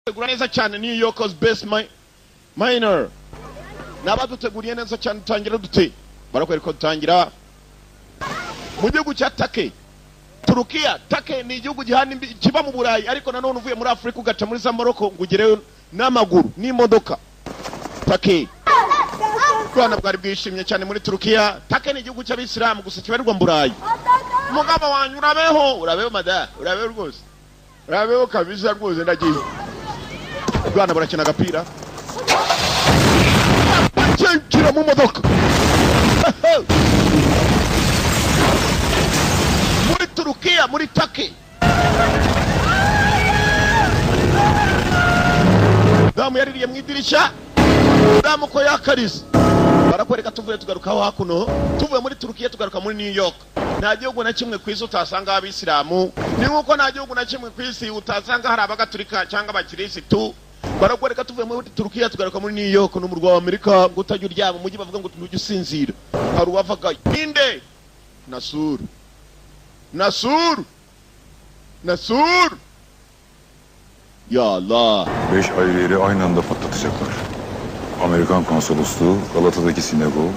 Tegura neza cyane New York's best minor. Nabaduteguriye neza cyane tangira dute. Barakwereka tangira mu gihugu cya Turkey. Turukiya, Turkey ni igihugu gihana kiba mu Burayi ariko nanone uvuye muri Afrika ugaca muri za Morocco ngugereyo n'amaguru n'imodoka. Turkey. Rwanda bwari bwishimye cyane muri Turukiya. Turkey ni igihugu cy'abisilamu gusa kibarirwa mu Burayi. Umugabo wanyu urabeho mada, urabeho rwose. Urabeho kabisa rwose ndagiye. Rwanda barakina agapira. Bakira mu modoka. Muri Turukiya, muri Turkey. Damu yaririye mu idirisha. Damu ko yakarize. Barakwereka tuvuye tugarukaho hakuno. Tuvuye muri Turukiya tugaruka muri New York. Nta gihugu na kimwe ku isi utasanga abisilamu. Ni nkuko nta gihugu na kimwe ku isi utasanga hari abagatulika cyangwa abakirisitu. Barakwereka tuvuye muri Turukiya tugaruka muri New York no mu rwa Amerika ngo utajya uryama mujyi bavuga ngo ntujye usinzira. Hari uwavaga inde Nasur Ya Allah. 5 ayrı yeri aynı anda patlatacaklar. Amerikan konsolosluğu, Galata'daki sinagog.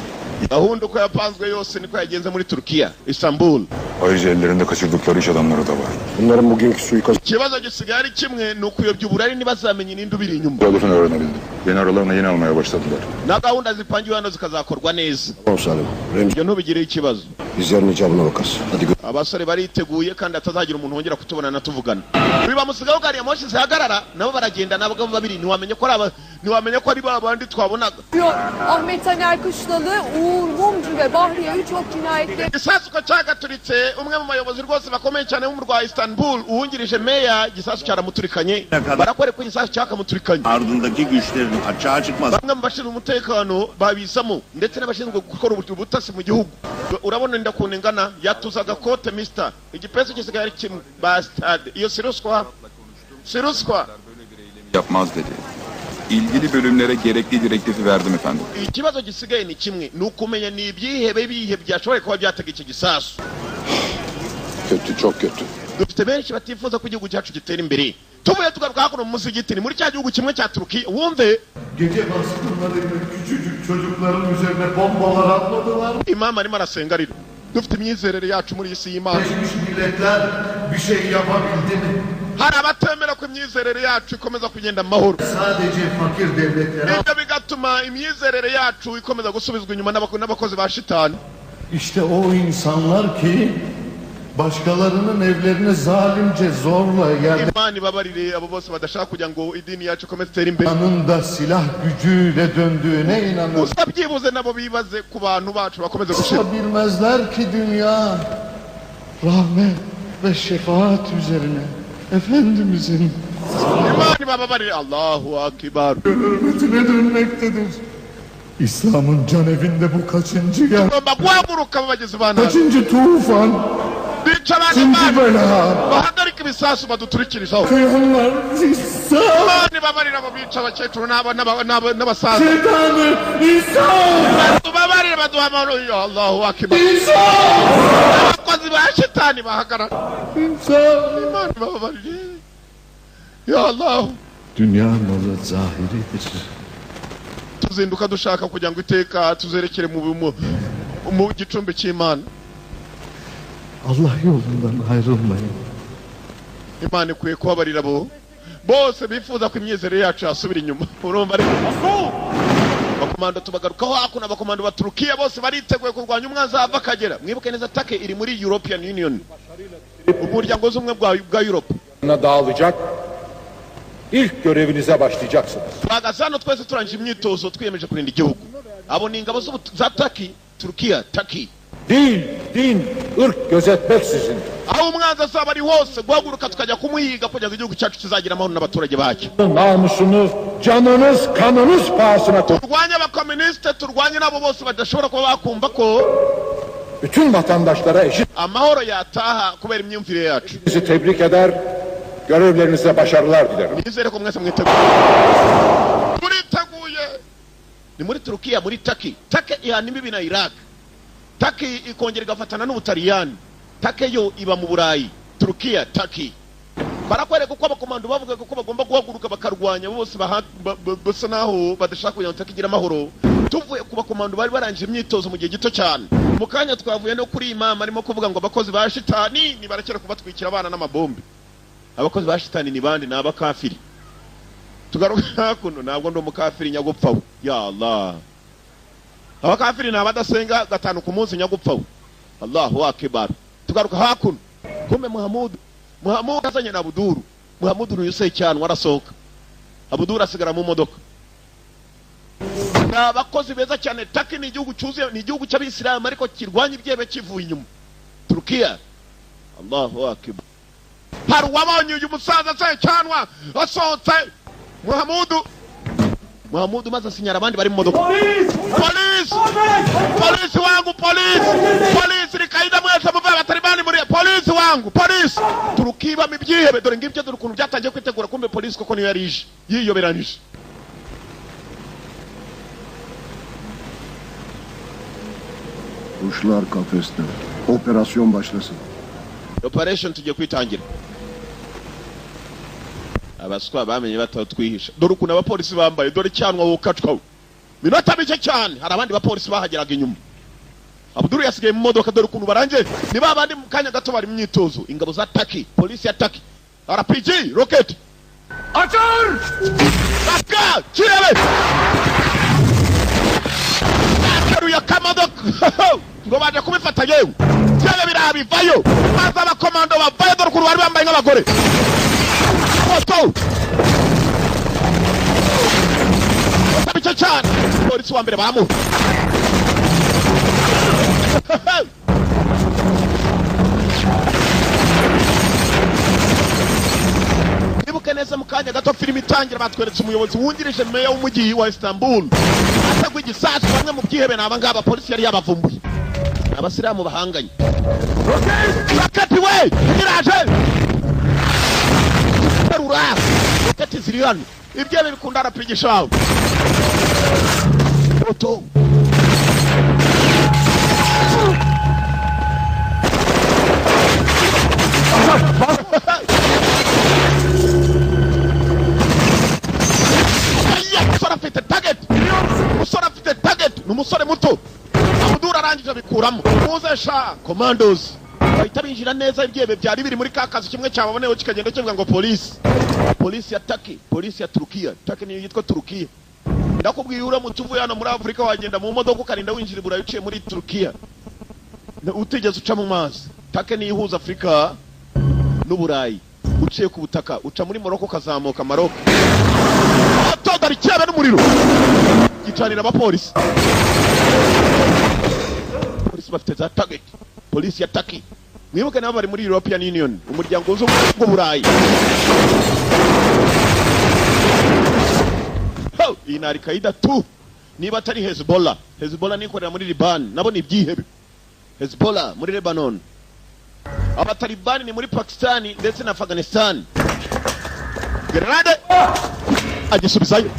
Gahunda uko yapanzwe yose niko yagenze muri Turkiya, Istanbul. Ayrıca ellerinde kaçırdıkları iş adamları da var. Bunların bugünkü suikast... Ikibazo gisigaye ari kimwe ni ukuyobya uburari ntibazamenye n'indi ubiri inyuma. Hedefini öğrenebildim. Yeni aralarına yeni almaya başladılar. Na gahunda zipangiwe hano zikazakorwa neza. Tamam Salim. Ibyo ntubigire ikibazo. Bizlerin icabına bakarız. Hadi gö... Abasore bariteguye kandi atazagira umuntu wongera kutubona na tuvugana. Biba musigaho gari ya moshi zihagarara nabo baragenda nabo babiri ntiwamenye ko ari babandi twabonaga. Ahmet Taner Kışlalı, Uğur Mumcu ve Bahriye 3 ok cinayetleri. Gisasu ko cyagaturitse umwe mu bayobozi rwose bakomeye cyane mu rwa Istanbul uwungirije meya gisasu cyaramuturikanye. Barakore ko gisasu cyakamuturikanye. Ardındaki güçlerin açığa çıkmaz. Bamwe mu bashinzwe umutekano babisamo ndetse n'abashinzwe gukora ubutasi mu gihugu. Urabona ndakunengana yatuzaga kote mister. Igipeso gisigaye ari kimwe bastard. Iyo siruswa. Yapmaz dedi. İlgili bölümlere gerekli direktifi verdim efendim. Ikibazo gisigaye ni kimwe nukumenya ni ibihe byashoboye kuba byatega iki gisasu. Kötü, çok kötü. Dufite benshi batifuza ko igihugu cyacu gitera imbere. Tuvuye tugaruka hakuno mu musigiti muri cya gihugu kimwe cya Turukiya. Wumve gece baskınlarıyla küçücük çocukların üzerine bombalar atmadılar. İmam arimo arasenga rero. Dufite imyizerere yacu muri isi y'Imana. Milletler bir şey yapabildi mi? Hari abatemera ko imyizerere yacu ikomeza kugenda amahoro. Sadece fakir devletler. Ibyo bigatuma imyizerere yacu ikomeza gusubizwa inyuma n'abakozi ba shitani. İşte o insanlar ki başkalarının evlerine zalimce zorla yerleştiren, Imana babarire abo bose badashaka kugira ngo idini yacu ikomeze itere imbere. yanında silah gücüyle döndüğüne inanır. Gusa byibuze nabo bibaze ku bantu bacu bakomeze gushira. Bilmezler ki dünya rahmet ve şefaat üzerine Efendimizin Imana babarire Allahu Akbar. hürmetine dönmektedir. İslam'ın can evinde bu kaçıncı yer? Ngomba guhaguruka babagezi bana. Kaçıncı tufan? Bica abana Kaçıncı bela? bahagarika ibisasu baduturikirizaho. Kıyanlar İsa! Imana babarire abo bica abakecuru n'abasaza. Şeytanı İsa! Babarire baduha amahoro ya Allahu Akbar. İsa! Abakozi ba shitani bahagarara. İsa! Imana babarire ya Allah. Dünya malı zahiridir. Tuzinduka dushaka kugira ngo iteka tuzerekere mu gicumbi cy'Imana. Allah yolundan ayrılmayın. Imana ikwiye kubabarira bose bifuza ko imyizerere yacu yasubira inyuma. Urumva rero abakomando tubagarukaho hakuno abakomando ba Turukiya bose bariteguye kurwanya umwanzi ava akagera. Mwibuke neza Turkey iri muri European Union. Umuryango z'umwe bwa Europe. Dağılacak. İlk görevinize başlayacaksınız. Bagazano twese turangije imyitozo twiyemeje kurinda igihugu. Abo ni ingabo za Turukiya. Din, ırk gözetmek sizindir. Aho umwanzi azaba ari hose guhaguruka tukajya kumuhiga kugira ngo igihugu cyacu kizagira amahoro n'abaturage bacyo. Namusunu, canınız, kanınız pahasına Turwanye abakomuniste, turwanye nabo bose badashobora kuba bakumva ko bütün vatandaşlara eşit amahoro yataha kubera imyumvire yacu. sizi tebrik eder, görevlerinize başarılar dilerim. Nizere ko mwese mwiteguye. Ni muri Turukiya, muri Turkey. Turkey ihana imbibi na Iraq. Turkey ikongera igafatana n'Ubutaliyani. Turkey yo iba mu Burayi. Turukiya, Turkey. barakwereka uko abakomando bavuga ko bagomba guhaguruka bakarwanya bose basa naho badashaka kugira ngo takigira amahoro. Tuvuye ku bakomando bari barangije imyitozo mu gihe gito cyane. Mu kanya twavuye no kuri imama arimo kuvuga ngo abakozi ba shitani ni barakera kubatwikira abana n'amabombe. Abakozi ba shitani ni bandi n'abakafiri. Tugaruka kuno ntabwo ndo mukafiri nyagupfaho. Ya Allah. Abakafiri n'abadasenga gatanu ku munsi nyagupfaho. Allahu akbar. Tugaruka hakuno. Kumbe Muhammad azanye na Abuduru. Muhammad n'uyuse cyane warasohoka. Abuduru asigara mu modoka. Abakozi beza cyane. Taki ni igihugu cyuzuye, ni igihugu cy'Abisilamu ariko kirwanya ibyebe kivuye inyuma. Turkiya. Allahu akbar. Hari wabonye uyu musaza se cyanwa asohotse. Muhammad maze asinyara abandi bari mu modoka. Polisi wangu, polisi Al-Qaeda mwese muve abatalibani muri polisi wangu, polisi. Turukiba mibyihebe dore ngibyo dore ukuntu byatangiye kwitegura kumbe polisi koko niyo yarije yiyoberanije. Kuşlar kafeste. Operasyon başlasın. Operation tugiye kwitangira. Abaswa bamenye batatwihisha. Dore ukuntu abapolisi bambaye dore cyanwa wokacwa. Minota mike cyane hari abandi bapolisi bahageraga inyuma. Abuduru yasigaye mu modoka dore ukuntu baranje ni babandi mu kanya gato bari myitozo. Ingabo za Turkey, polisi ya Turkey. RPG, rocket. Açar! Dakika, kirebe. Akaru ya kamadok. Ngo baje kubifata yewe. Cyane birabivayo. Maza abakomando bavayo dore ukuntu bari bambaye nk'abagore. Foto. Bicha cyane. Polisi wa mbere bamu. Nibuka neza mu kanya gato filimi itangira batweretse umuyobozi wungirije meya w'umujyi wa Istanbul. Atagwa igisasu bamwe mu byihebe naba ngaba polisi yari yabavumbuye. Abasilamu bahanganye. Rocket we! Iraje! Terura! Rocket ziri hano. Ibyebe bikunda arapigisha. Foto. Umusore muto Abudura arangije bikuramo muze sha commandos bahita binjira neza ibyebe byari biri muri kakazi kimwe cyababoneho kikagenda kivuga ngo polisi ya Turkey, polisi ya Turkiya. Turkey ni yitwa Turkiya. Ndakubwiye ura mutuvuye hano muri Afrika wagenda mu modoka ukarinda winjira Burayi uciye muri Turkiya utigeze uca mu mazi. Turkey ni ihuza Afrika n'Uburayi uciye ku butaka uca muri Morocco kazamuka Maroc atodari cyane n'umuriro gicanira abapolisi. Polisi bafite za target. Polisi ya Turkey. Mwibuke nabo bari muri European Union, umuryango w'Uburayi. Iyi ni Al-Qaeda tu. Niba atari Hezbollah. Hezbollah nikorera muri Liban. Nabo ni ibyihebe. Hezbollah muri Lebanon. Abatalibani ni muri Pakistan ndetse na Afghanistan. Grenade agisubizayo.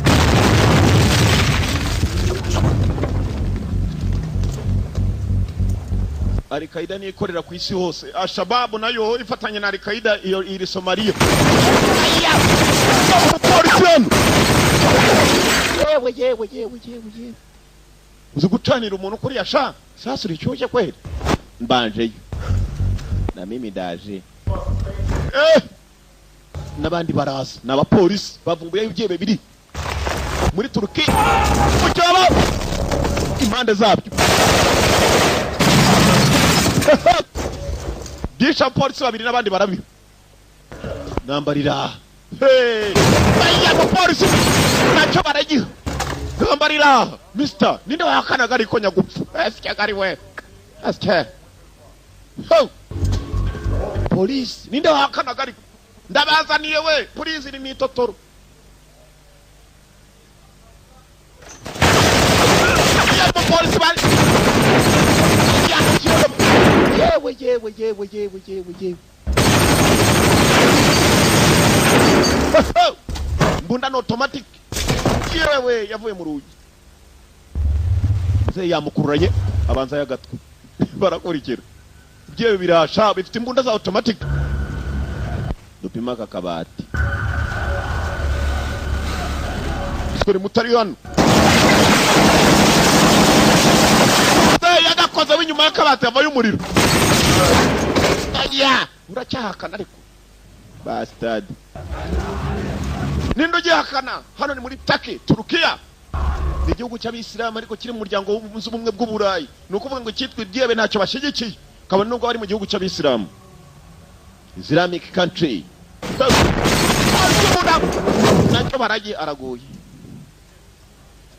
Al-Qaeda ni ikorera ku isi hose. Al-Shabaab nayo ifatanya na Al-Qaeda iri Somalia. Yewe. Uzi gucanira umuntu kuri yasha. Sasa uricyushye kweli. Mbanje. Na mimi ndaje. Nabandi baraza. N'abapolisi bavumbuye ibyebe biri muri Turkiya. Mucyaba. Impande zabyo. Disha polisi babiri n'abandi barabi. Nambarira. Aya polisi. Nacho baragiye. Nambarira. Mister, ninde wakanaga ariko nyagupfu. Asike gari we. Asike. Polisi, ninde wakanaga ariko. Ndabazaniye we. Polisi ni mitotoro. Ya polisi bari. Yewe. Mbunda no automatic. Yewe yavuye mu rugi. Ze yamukuranye abanza yagatwe. Barakurikira. Byewe birasha bifite imbunda za automatic. dupima aka kabati turi mutari hano yagakoze w'inyuma y'akabati yavayo umuriro aya uracyahakana ariko bastard nindo gihakana hano ni muri Turkey Turukiya ni igihugu cy'abisilamu ariko kiri mu muryango w'ubumwe bw'uburayi ni ukuvuga ngo cyitwa ibyebe ntacyo bashyigikiye kabone nubwo bari mu gihugu cy'abisilamu Islamic country nacyo baragiye araguye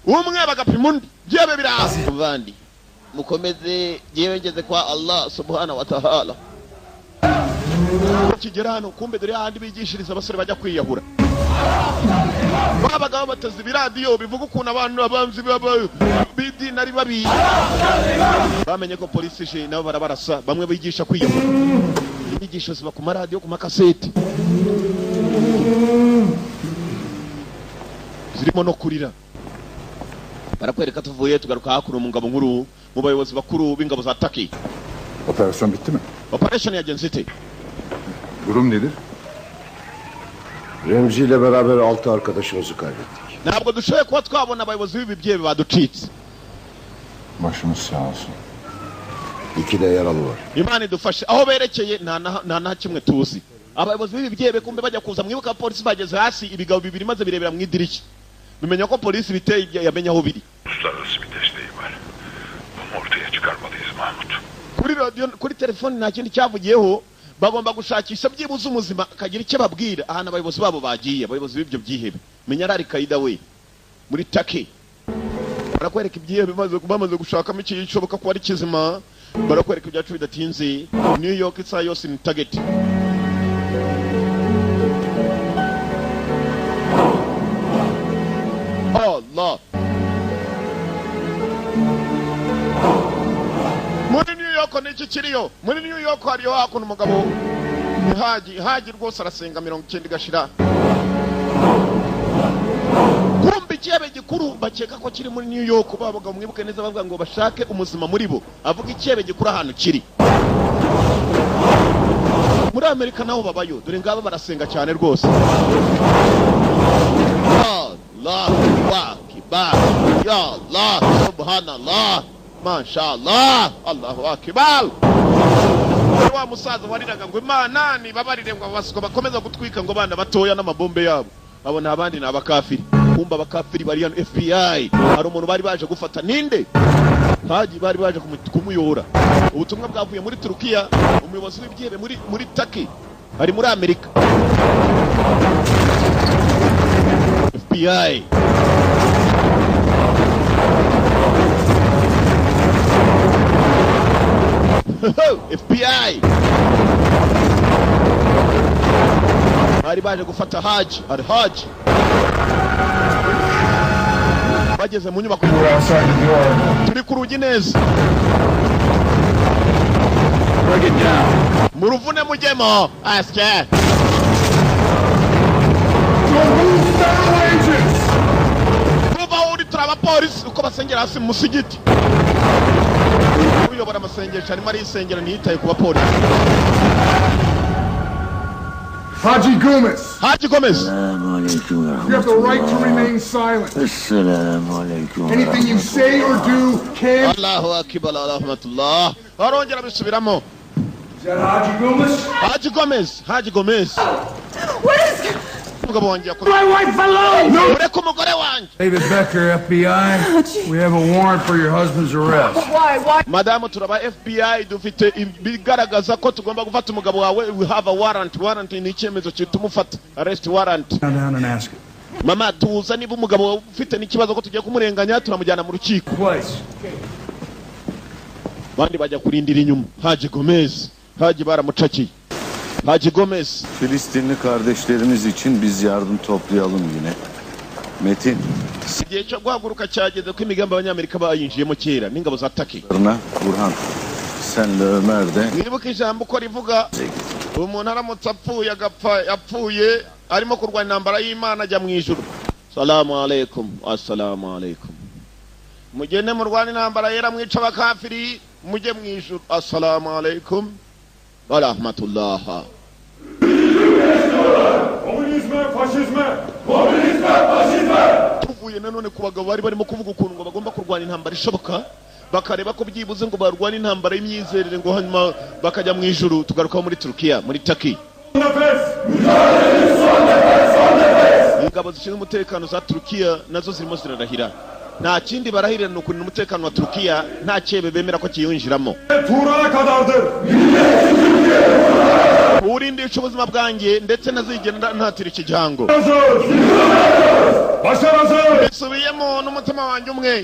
umwe bagapima undi byebe birazi bandi mukomeze yewe ngeze kwa Allah subhanahu wa ta'ala kigera hano kumbe dore ahandi bigishiriza abasore bajya kwiyahura babaga batazi biradiyo bivuga ukuntu abantu abanzi b'idini ari babi bamenye ko polisi je nabo barabarasa bamwe bigisha kwiyahura inyigisho ziba ku maradiyo ku makaseti zirimo no kurira barakwereka tuvuye tugaruka hakuno mu ngabo nkuru mu bayobozi bakuru b'ingabo za Turkey. Operasyon bitti mi? Operasyon yagenze ite? Durum nedir? Remzi ile beraber 6 arkadaşımızı kaybettik. Ntabwo dushoboye kuba twabona abayobozi b'ibyebe baducitse. Başımız sağ olsun. 2 de yaralı var. Imana idufashe aho berekeye nta kimwe tuzi. Abayobozi b'ibyebe kumbe bajya kuza mwibuka polisi bageze hasi ibigabo bibiri maze birebera mu idirishya. Bimenya ko polisi biteye yamenya aho biri. Uluslararası bir desteği var. Bunu ortaya çıkarmalıyız Mahmut. Kuri radio kuri telefone nta kindi cyavugiyeho bagomba gushakisha byibuze umuzima akagira icyo babwira ahantu abayobozi babo bagiye abayobozi b'ibyo byihebe menya ari Al-Qaeda we muri Turkey barakwereka ibyihebe bamaze gushakamo iki gishoboka ko ari kizima barakwereka ibyacu bidatinze New York isa yose ni target. Allah muri New York n'iki kiriyo muri New York hariyo hakuno umugabo haji rwose arasenga 90 gashira kumbi cyebe gikuru bakeka ko kiri muri New York babaga mwibuke neza bavuga ngo bashake umuzima muri bo avuga icyebe gikuru ahantu kiri muri Amerika naho babayo dore ngaba barasenga cyane rwose Allahu akbar ya Allah subhanallah mashallah Allahu akbar wa musaza wariraga ngo Imana ni babarire ngo abasuko bakomeza gutwika ngo bana batoya n'amabombe yabo abona abandi nabakafiri kumba abakafiri bari ya FBI hari umuntu bari baje gufata ninde haji bari baje kumuyora ubutumwa bwavuye muri Turukiya umuyobozi w'ibyebe muri Turkey ari muri Amerika FBI FBI bari baje gufata haji ari haji bageze mu nyubako turi ku rugi neza mu ruvune mujyemo asya kuba uri turaba polisi uko basengera hasi mu musigiti uyobora amasengesho arimo arisengera ntiyitaye ku bapolisi Haji Gomez. Haji Gomez. You have the right to remain silent. Anything you say or do can... Allahu akbar rahmatullah. Arongera bisubiramo. Is that Haji Gomez? Haji Gomez. Haji Gomez. What is... My wife alone! No! David Becker, FBI. We have a warrant for your husband's arrest. Why? Madam turaba FBI dufite bigaragaza ko tugomba gufata umugabo wawe. We have a warrant. Warrant ni icyemezo cy'utumufata. Arrest warrant. Down and ask it. Mama tuza niba umugabo ufite n'ikibazo ko tugiye kumurenganya turamujyana mu rukiko. Place. Bandi bajya kurindira inyuma. Haji Gomez. Haji baramucakiye. Haji Gomez. Filistinli kardeşlerimiz için biz yardım toplayalım yine. Metin. Igihe cyo guhaguruka cyageze ko imigambi abanyamerika bayinjiyemo kera n'ingabo za Turkey. Burhan. Senle Ömer de. Nibuka ijambo ko rivuga umuntu aramutse apfuye agapfa yapfuye arimo kurwanya intambara y'Imana ajya mu ijuru. Salamu alaykum. Assalamu alaykum. Mugende murwana intambara yera mwica abakafiri mujye mu ijuru. Assalamu alaykum wa rahmatullah. tuvuye nanone ku bagabo bari barimo kuvuga ukuntu ngo bagomba kurwana intambara ishoboka bakareba ko byibuze ngo barwane intambara y'imyizerere ngo hanyuma bakajya mu ijuru tugaruka muri Turkiya muri Turkey. Ingabo zishinzwe umutekano za Turkiya nazo zirimo zirarahira nta kindi barahirira no kurinda umutekano wa Turkiya nta cyebe bemera ko kiyinjiramo urindisha ubuzima bwanjye ndetse nazigenda ntatira iki gihango bisubiyemo n'umutima wanjye umwe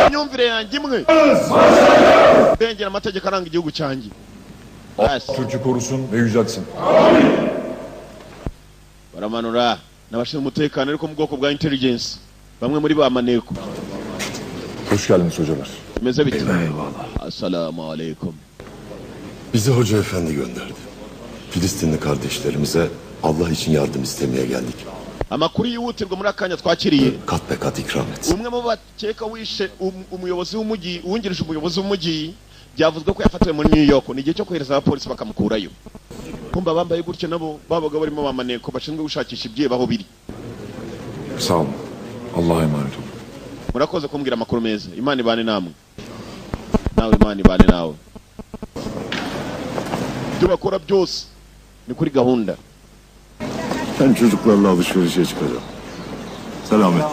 imyumvire yanjye imwe bengera amategeko aranga igihugu cyanjye Türk'ü korusun ve yüceltsin. baramanura n'abashinzwe umutekano ariko mu bwoko bwa intelligence bamwe muri ba maneko. Hoş geldiniz hocalar. Meze bitti. Eyvallah. Assalamu alaikum. Bizi Hoca Efendi gönderdi. Filistinli kardeşlerimize Allah için yardım istemeye geldik. Amakuru yihutirwa muri akanya twakiriye. Kat be kat ikram etsin. Umwe mu bakeka wishe umuyobozi w'umujyi uwungirije umuyobozi w'umujyi byavuzwe ko yafatiwe muri New York ni igihe cyo kohereza abapolisi bakamukurayo. Kumba bambaye gutyo nabo babaga barimo bamaneko bashinzwe gushakisha ibyiba aho biri. Sağ olun. Allah'a emanet olun. Murakoze kumbwira amakuru meza. Imana ibane namwe. Nawe Imana ibane nawe. Ibyo bakora byose ni kuri gahunda. Ben çocuklarla alışverişe çıkacağım. Selamet.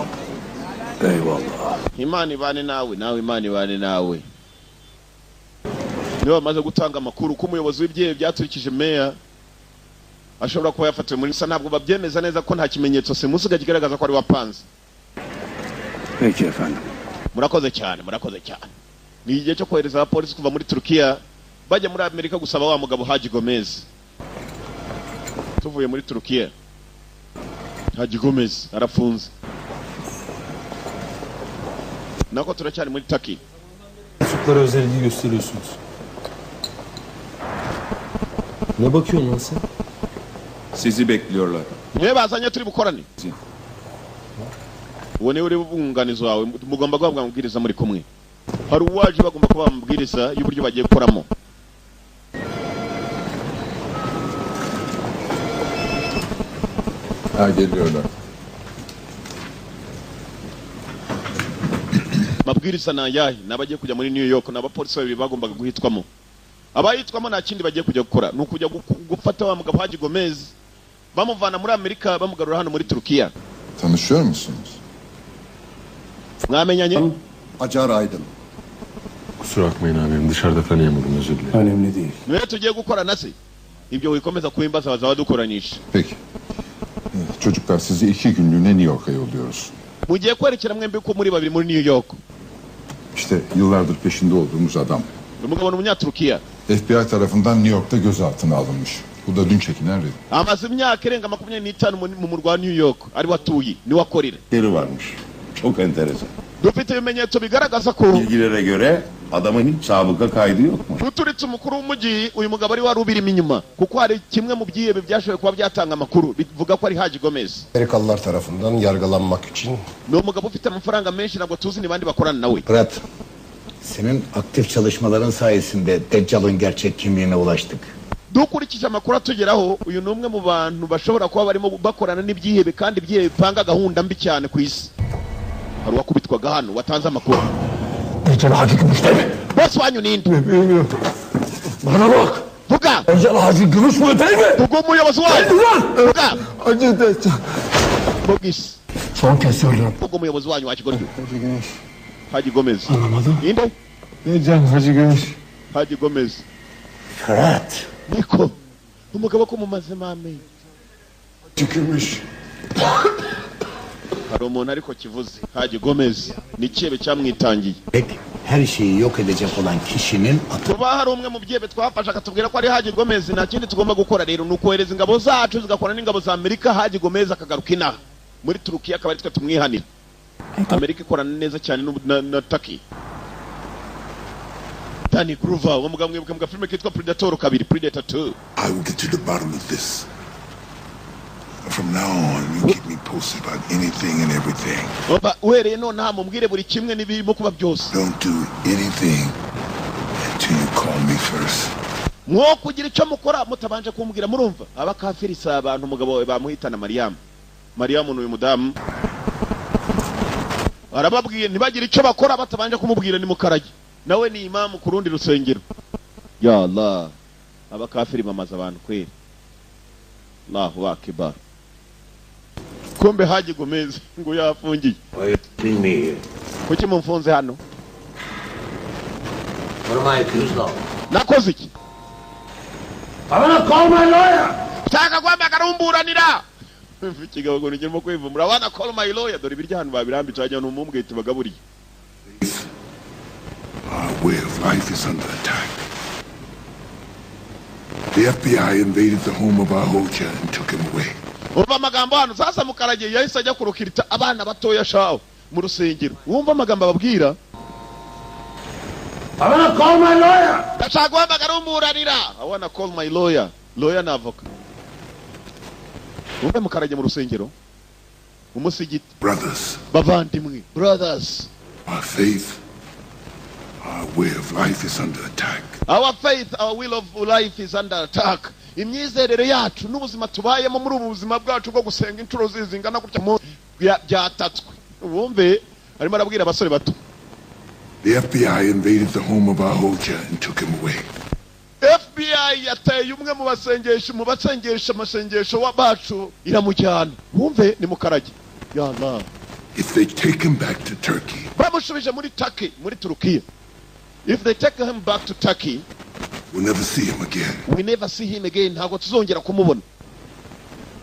Eyvallah. Imana ibane nawe, nawe Imana ibane nawe. Niba bamaze gutanga amakuru ko umuyobozi w'ibyehe byaturikije meya ashobora kuba yafatiwe muri sa ntabwo babyemeza neza ko nta kimenyetso simusiga kigaragaza ko ari wapanze. Peki efendim. Murakoze cyane, murakoze cyane. Ni igihe cyo kohereza abapolisi kuva muri Turkiya bajya muri Amerika gusaba wa mugabo Haji Gomez. Tuvuye muri Turkiya. Haji Gomez arafunze. Nako turacyari muri Turkey. Çocuklara özelliğini gösteriyorsunuz. Ne bakıyorsun lan sen? Sizi bekliyorlar. Niwe bazanye turi bukorane. Uwo niwe uri bunganizo wawe mugomba guhabwa amabwiriza muri kumwe. Hari uwaje bagomba kuba amabwiriza y'uburyo bagiye gukoramo. Geliyorlar. Mabwiriza na yahi nabagiye kujya muri New York n'abapolisi babiri bagombaga guhitwamo. Abayitwamo nta kindi bagiye kujya gukora nuko kujya gufata wa mugabo Haji Gomez bamuvana muri Amerika bamugarura hano muri Turkiya. Tanışıyor musunuz? Mwamenyanye? Acar Aydın. Kusura bakmayın abim dışarıda tanıyamadım özür dilerim. Önemli değil. Niwe tugiye gukora nase. Ibyo wikomeza kuimbaza bazaba dukoranyisha. Peki. Çocuklar sizi 2 günlüğüne New York'a yolluyoruz. Mugiye kwerekera mwembi ko muri babiri muri New York. İşte yıllardır peşinde olduğumuz adam. Umugabo n'umunyaturukiya. FBI tarafından New York'ta gözaltına alınmış. Bu da dün çekilen resim. Amaze imyaka irenga 25 mu murwa New York ari watuye ni wakorera. Deri varmış. Çok enteresan. Dufite ibimenyetso bigaragaza ko Bilgilere göre adamın hiç sabıka kaydı yok mu? uturitse umukuru w'umujyi uyu mugabo ari warubirimo inyuma kuko hari kimwe mu byihebe byashoboye kuba byatanga amakuru bivuga ko ari Haji Gomez. Amerikalılar tarafından yargılanmak için. Ni umugabo ufite amafaranga menshi ntabwo tuzi ni bandi bakorana nawe. Fırat, senin aktif çalışmaların sayesinde Deccal'ın gerçek kimliğine ulaştık. Dukurikije amakuru atugeraho uyu ni umwe mu bantu bashobora kuba barimo bakorana n'ibyihebe kandi ibyihebe bipanga gahunda mbi cyane ku isi. Hari wakubitwaga hano watanze amakuru. Deccal Hacı Gümüş değil mi? Boss wanyu ninde? Bilmiyorum. Bana bak. Vuga! Deccal Hacı Gümüş mü değil mi? Vuga umuyobozi wayo! Vuga! Hacı Deccal. Bogis. Son kez söylüyorum. Vuga umuyobozi wanyu Haji Gomez. Haji Gomez. Anlamadım. Ninde? Deccal Hacı Gümüş. Haji Gomez. Fırat. Niko. Umugabo ko mu mazima ame. Tükürmüş. Hari umuntu ariko kivuze. Haji Gomez. Ni cyebe cyamwitangiye. Peki, her şeyi yok edecek olan kişinin atı. Kuba hari umwe mu byebe twafasha akatubwira ko ari Haji Gomez nta kindi tugomba gukora rero ni ukohereza ingabo zacu zigakora n'ingabo za Amerika Haji Gomez akagaruka inaha muri Turukiya akaba ari twe tumwihanira. Amerika ikorana neza cyane na Turkey. Danny Glover umugabo mwibuka mu filime kitwa Predator 2 Predator 2. I will get to the bottom of this. From now on, you keep me posted about anything and everything. Oba uhereye none mumbwire buri kimwe n'ibirimo kuba byose. Don't do anything until you call me first. mwo kugira icyo mukora mutabanje kumbwira murumva abakafiri sa abantu umugabo we bamuhitana Mariyamu n'uyu mudamu arababwiye ntibagire icyo bakora batabanje kumubwira ni mukarage nawe ni imamu ku rundi rusengero. Ya Allah, abakafiri bamaze abantu kweri. Allahu akbar. Kumbe Haji Gomez ngo yafungiye. Kuki mumfunze hano? Nakoze iki? I'm gonna call my lawyer. Taka kwamba karumburanira. Mfikiga ngo nigemo kwivumura wana call my lawyer dore birya hano babirambitse ajya n'umumwete bagaburiye. Our way of life is under attack. The FBI invaded the home of our Hoja and took him away. Umva amagambo hano sasa mukarage yahise ajya kurukirita abana batoya shawo mu rusengero. Wumva amagambo ababwira? I'm gonna call my lawyer. Ndashaka bagarumburanira. I wanna call my lawyer. Lawyer na avoka. Umva mukarage mu rusengero. Umusigiti. Brothers. Bavandimwe. Brothers. Our faith, our way of life is under attack. Our faith, our will of life is under attack. Imyizerere yacu n'ubuzima tubayemo muri ubu buzima bwacu bwo gusenga inturo zizingana gutya mu byatatswe. Wumve arimo arabwira abasore bato. The FBI invaded the home of our Hoja and took him away. FBI yateye umwe mu basengesha amasengesho w'abacu iramujyana. Wumve ni mukarage. Ya Allah. If they take him back to Turkey. Bamushubije muri Turkey, muri Turukiya. If they take him back to Turkey, we'll never see him again. We never see him again. Ntago tuzongera kumubona.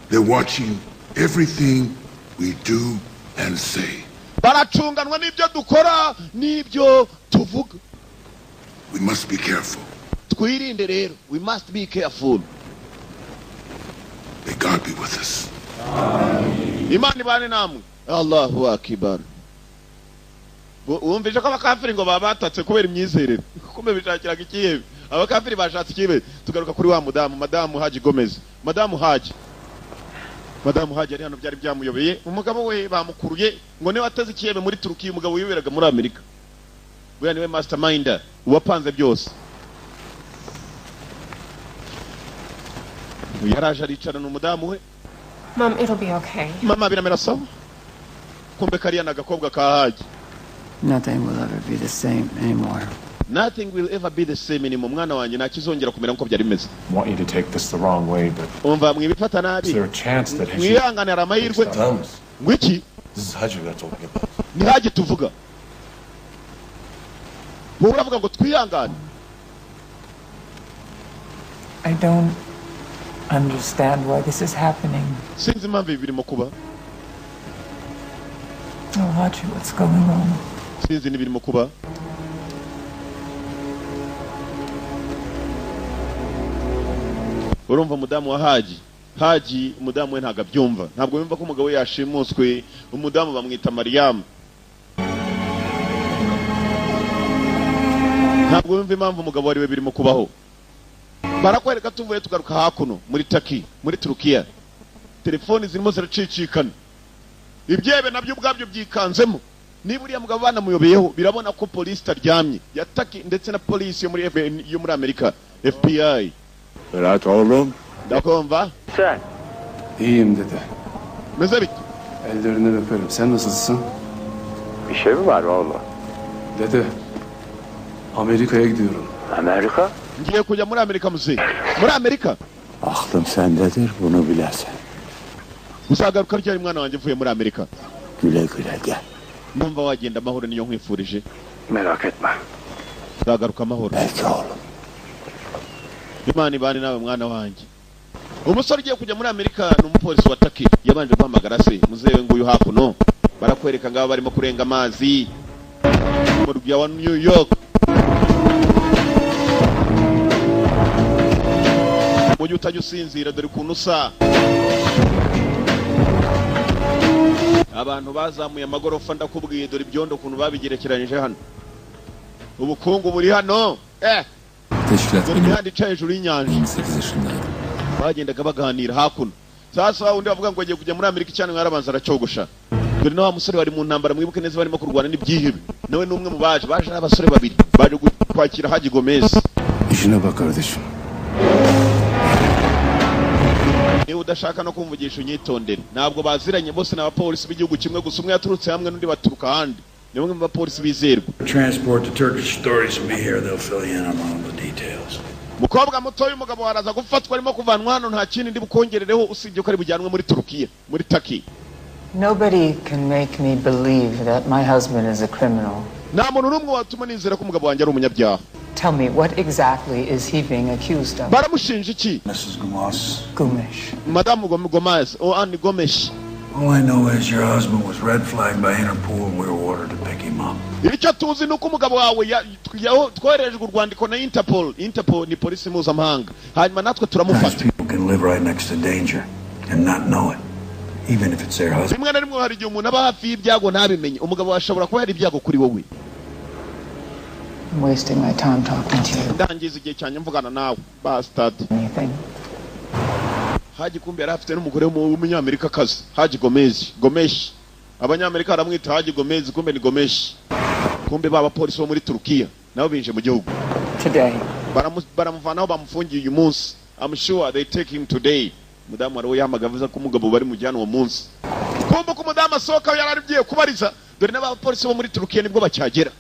They're watching everything we do and say. Baracunganwa n'ibyo dukora n'ibyo tuvuga. We must be careful. Twirinde rero. We must be careful. May God be with us. Imani bane namwe. Allahu akbar. Wumvije ko abakafiri ngo babatatse kubera imyizerere. Kumbe bishakiraga ikiyebe. Abakafiri bashatse ikibe. Tugaruka kuri wa Madamu Haji Gomez. Madamu Haji ari hano byari byamuyobeye. Umugabo we bamukuruye ngo ne wateze ikiyebe muri Turukiya umugabo wiberaga muri Amerika. Bwa niwe masterminder uwapanze byose. Yaraje aricara n'umudamu we. Mom, it'll be okay. Mama biramera sawa. Kumbe kariya nagakobwa ka Haji. Nothing will ever be the same anymore. Nothing will ever be the same anymore. Mwana wanjye nakizongera kumera nko byari bimeze. Want you to take this the wrong way, but umva mwibifata nabi. Is there a chance that mwihanganira amahirwe? Ngwiki? This is Haji we're talking about. Ni Haji tuvuga. Bo uravuga ngo twihangane. I don't understand why this is happening. Sinzi impamvu birimo kuba. Oh, Haji, what's going on? Sinzi n'ibirimo kuba. Urumva mudamu wa Haji umudamu we ntago abyumva. Ntabwo yumva ko umugabo yashimuswe. Umudamu bamwita Mariyamu. Ntabwo yumva impamvu umugabo wari we birimo kubaho. Barakwereka tuvuye tugaruka hakuno muri Turkey, muri Turukiya. Telefoni zirimo ziracicikana. Ibyebe nabyo ubwabyo byikanzemo. Niba uriya mugabo banamuyobeyeho birabona ko police taryamye ya Turkey ndetse na police yo muri Amerika FBI. Rahat oğlum. Dakumva? Sen. İyiyim dede. Meze bit. Ellerinden öperim. Sen nasılsın? Bir şey mi var oğlum? Dede. Amerika'ya gidiyorum. Amerika? Ngiye kujya muri Amerika muzi. Muri Amerika? Aklım sendedir, bunu bilesin. Uzagaruka ryari mwana wanjye uvuye muri Amerika? Güle güle gel. Numva wagenda amahoro niyo nkwifurije. Merak etme. Uzagaruka amahoro. Belki oğlum. Imana ibane nawe mwana wanjye. Umusore ugiye kujya muri Amerika n'umupolisi wa Turkey yabanje guhamagara se muzewe nguyu hakuno. Barakwereka ngabo barimo kurenga amazi. Mu rugya wa New York. Mujye utajya usinzira dore ukuntu usa. Abantu bazamuye amagorofa ndakubwiye dore ibyondo ukuntu babigerekeranyije hano. Ubukungu buri hano. Teşkilat imihanda ica hejuru y'inyanja. 28 yaşındaydım. Bagendaga baganira hakuno. Sasa undi bavuga ngo agiye kujya muri Amerika cyane mwarabanza aracyogosha. Dore nawe musore wari mu ntambara mwibuke neza barimo kurwana n'ibyihebe. Nawe n'umwe mu baje n'abasore babiri baje kwakira Haji Gomez. İşine bak kardeşim. niba udashaka no kumvugisha unyitondere. Ntabwo baziranye bose n'abapolisi b'igihugu kimwe gusa umwe yaturutse hamwe n'undi baturuka ahandi. Ni bamwe mu bapolisi bizerwa. Transport to Turkish authorities will be here. They'll fill you in on all the details. Mukobwa muto y'umugabo waraza gufatwa arimo kuvanwa hano nta kindi ndi bukongerereho usibye ko ari bujyanwe muri Turukiya, muri Turkey. Nobody can make me believe that my husband is a criminal. Nta muntu n'umwe watuma nizera ko umugabo wanjye ari umunyabyaha. Tell me, what exactly is he being accused of? Baramushinja iki? Mrs. Gomes. Gomes. Madame Gomes, or Annie Gomes. All I know is your husband was red flagged by Interpol and we were ordered to pick him up. Icyo tuzi nuko umugabo wawe twoherejwe urwandiko na Interpol. Interpol ni polisi mpuzamahanga. Hanyuma natwe turamufata. People can live right next to danger and not know it, even if it's their husband. Rimwe na rimwe hari igihe umuntu aba hafi y'ibyago ntabimenye. Umugabo ashobora kuba hari ibyago kuri wowe. I'm wasting my time talking to you. Ndangiza igihe cyane mvugana nawe. Bastard. Anything? Haji kumbe yari afite n'umugore w'umunyamerika kazi. Haji Gomes. Abanyamerika baramwita Haji Gomes, kumbe ni Gomes. Kumbe baba polisi bo muri Turukiya nabo binje mu gihugu. Today. Baramuvanaho bamufungiye uyu munsi. I'm sure they take him today. Mudamu wari yamagavuza ko umugabo bari mujyana uwo munsi. Kumbe ko mudamu asohoka yari agiye kubariza dore n'aba polisi bo muri Turukiya nibwo bacyagera.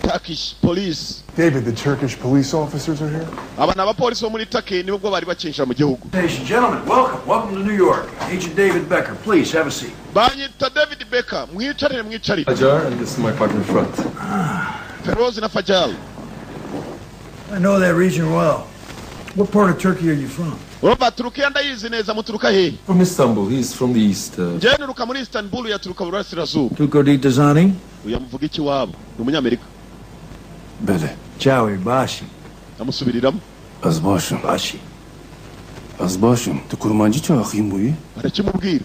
Turkish police. David, the Turkish police officers are here? Aba n'abapolisi bo muri Turkey nibwo bari bakinjira mu gihugu. Ladies and gentlemen, welcome to New York. Agent David Becker, please have a seat. Banyita David Becker, mwicarire. Fajar, and this is my partner Frat. Feroz na Fajal. I know that region well. What part of Turkey are you from? Oba Turukiya ndayizi neza muturuka he? From Istanbul, he's from the east. Jane ruka muri Istanbul yaturuka burasirazuba. Tuko di Dazani? Uyamuvuga iki wabo? Ni umunyamerika. Bele. Chawi Bashi. Amusubiriramo. Azbashim. Tukurmanji cha akhim buyi? Arakimubwira.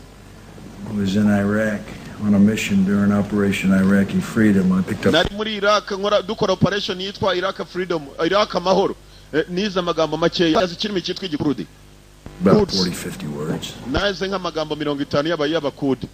I was in Iraq on a mission during Operation Iraqi Freedom. I picked up... Nari muri Iraq dukora operation yitwa Iraq Freedom, Iraq Amahoro. Niza amagambo makeya azikirimi cyitwa igikurudi. About 40-50 words. Naze nk'amagambo 50 y'abakudi.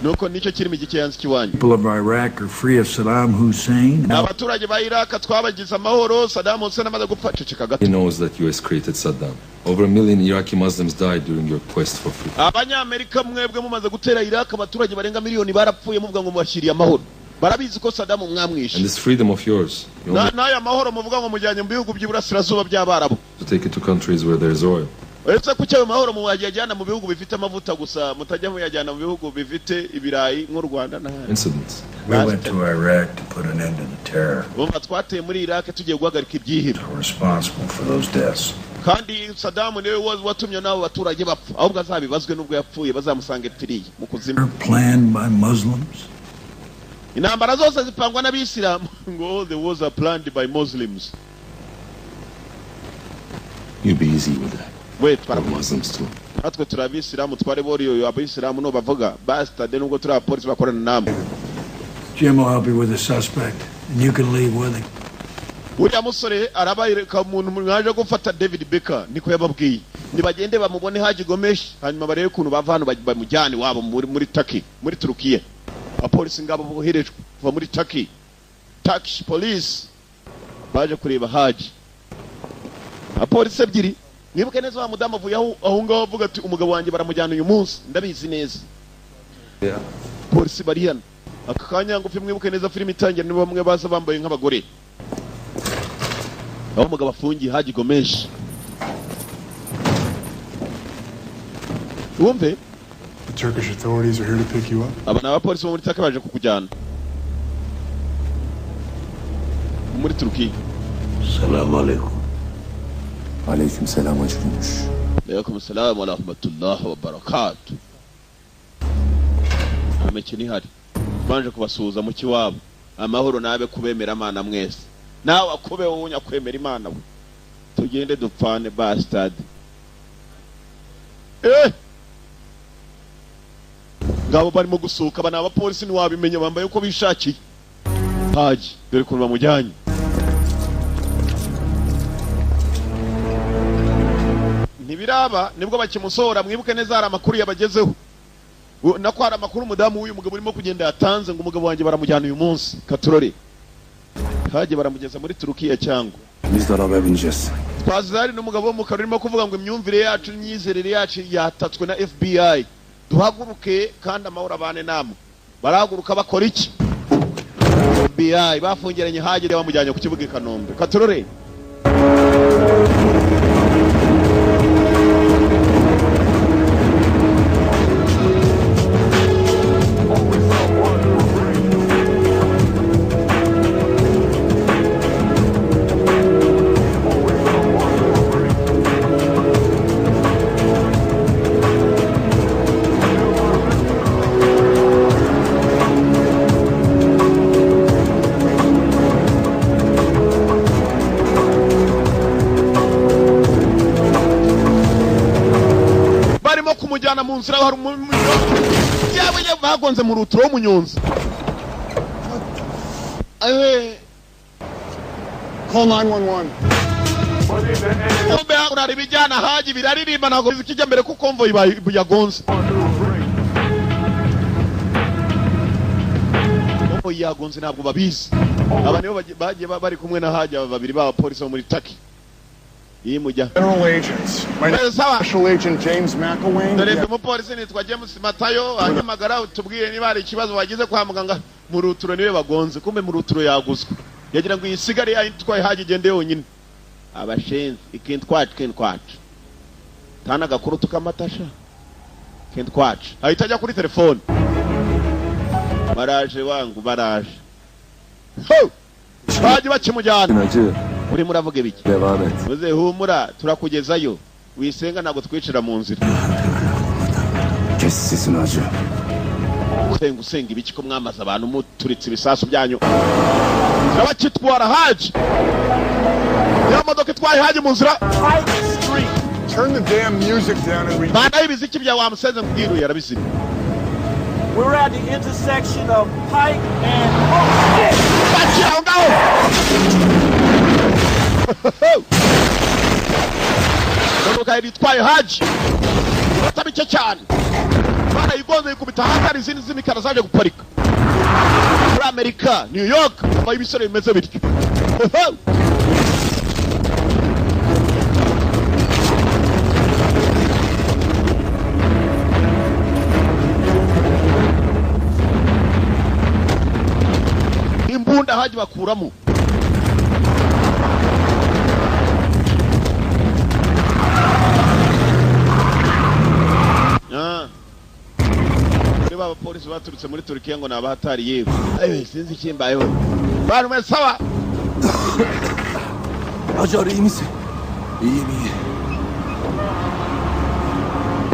Nuko nicyo kirimi gikeyanze kiwanyu. People of Iraq are free of Saddam Hussein. Abaturage ba Iraq twabagize amahoro. Saddam Hussein amaze gupfa ceceka gato. He knows that US created Saddam. Over 1 million Iraqi Muslims died during your quest for freedom. Abanyamerika mwebwe mumaze gutera Iraq abaturage barenga miliyoni barapfuye muvuga ngo mubashiriye amahoro. Barabizi ko Saddam mwamwishe. And this freedom of yours. Naya mahoro muvuga ngo mujyanye mu bihugu by'iburasirazuba by'Abarabu. To take it to countries where there is oil. Ese kucyawe mahoro mubajyana mu bihugu bifite amavuta gusa mutajya muyajyana mu bihugu bifite ibirayi nk'u Rwanda na incidents. We went to Iraq to put an end to the terror. Bomba twateye muri Iraq tugiye guhagarika ibyihiro. Responsible for those deaths. Kandi Saddam niwe watumye nabo baturage bapfa ahubwo azabibazwe nubwo yapfuye bazamusange tiriye mu kuzimu. Planned by Muslims. Intambara zose zipangwa n'abisilamu ngo the wars are planned by Muslims. You be easy with that. Wait, para Muslims too. Natwe turabisilamu tware boriyo abisilamu no bavuga basta de nubwo turi abapolisi bakorana namwe. Jim will help you with the suspect and you can leave with him. Uriya musore arabayireka umuntu mwaje gufata David Becker niko yababwiye. Nibagende bamubone Haji Gomes hanyuma barebe ukuntu bava hano bamujyane wabo muri Turkey, muri Turukiya. Abapolisi ngabo boherejwe kuva muri Turkey. Turkish police baje kureba Haji. Abapolisi ebyiri nibuke neza wa mudamu avuye aho ngaho avuga ati umugabo wanjye baramujyana uyu munsi ndabizi neza. Polisi bari hano akakanya ngo mwibuke neza filime itangira nibo bamwe baza bambaye nk'abagore. Aho umugabo afungiye Haji Gomes. Wumve? The Turkish authorities are here to pick you up. Aba n'abapolisi bo muri Turkey baje kukujyana. Muri Turukiya. Assalamu alaikum. Alaykum salam wa jumush. Alaykum salam wa rahmatullahi wa barakatuh. Amekini hari. Banje kubasuhuza mu kiwabo. Amahoro nabe kubemera Imana mwese. Nawe akube wonya kwemera Imana we. Tugende dupfane bastard. Ngabo barimo gusuka bana abapolisi ni wabimenye bambaye uko bishakiye. Haji dore kuntu bamujyanye. Ntibiraba nibwo bakimusohora mwibuke neza hari amakuru yabagezeho. Nako hari amakuru umudamu w'uyu mugabo urimo kugenda yatanze ngo umugabo wanjye baramujyana uyu munsi katurore. Haje baramugeza muri Turukiya cyangwa. Biz de arabaya bineceğiz. Fazari n'umugabo wo mu karimo kuvuga ngo imyumvire yacu n'imyizerere yacu yatatswe na FBI. Duhaguruke kandi amahoro abane namwe. Barahaguruka bakora iki? FBI bafungiranye Hagi bamujyanye ku kibuga Kanombe. Katurore. mu nzira hari yawe bagonze mu ruturo w'umunyonzi. Call 911. Kombe urari bijyana Hagi biraririmba ntago bizikijya mbere ku convoy yagonze. Convoy yagonze ntabwo babizi. Aba nibo bagiye bari kumwe na Hagi babiri ba polisi bo muri Turkey. Federal agents. My name is Special Agent James McElwain. Dore umupolisi nitwa James Matayo anyamagara tubwire niba ari ikibazo wagize kwa muganga mu ruturo niwe bagonze kumbe mu ruturo yaguzwe yagira ngo isigare yitwaye Hagi gende yonyine abashenzi ikintwacu tana gakuru tukamatasha kintwacu ahita ajya kuri telefone baraje wangu baraje Hagi bakimujyana uri muravuge biki muze humura turakugezayo wisenga nago twicira mu nzira Kesisinaje usenga ibiki ko mwamaza abantu muturitse ibisasu byanyu turabakitwara Hagi ya modoka itwaye Hagi mu nzira. Turn the damn music down and read. Bana ibiziki bya wamusenze mbwiru yarabizimye. We're at the intersection of Pike and modoka itwaye Hagi batabike cyane bana igonze ikubita hatari izindi z'imikara zaje guparika muri Amerika New York abaye ibisore bimeze bityo. Imbunda Hagi bakuramo baba polisi baturutse muri Turkiya ngo nabahatari yewe sinzi kimbayeho bari mwe sawa Hagi iyi misin? İyi.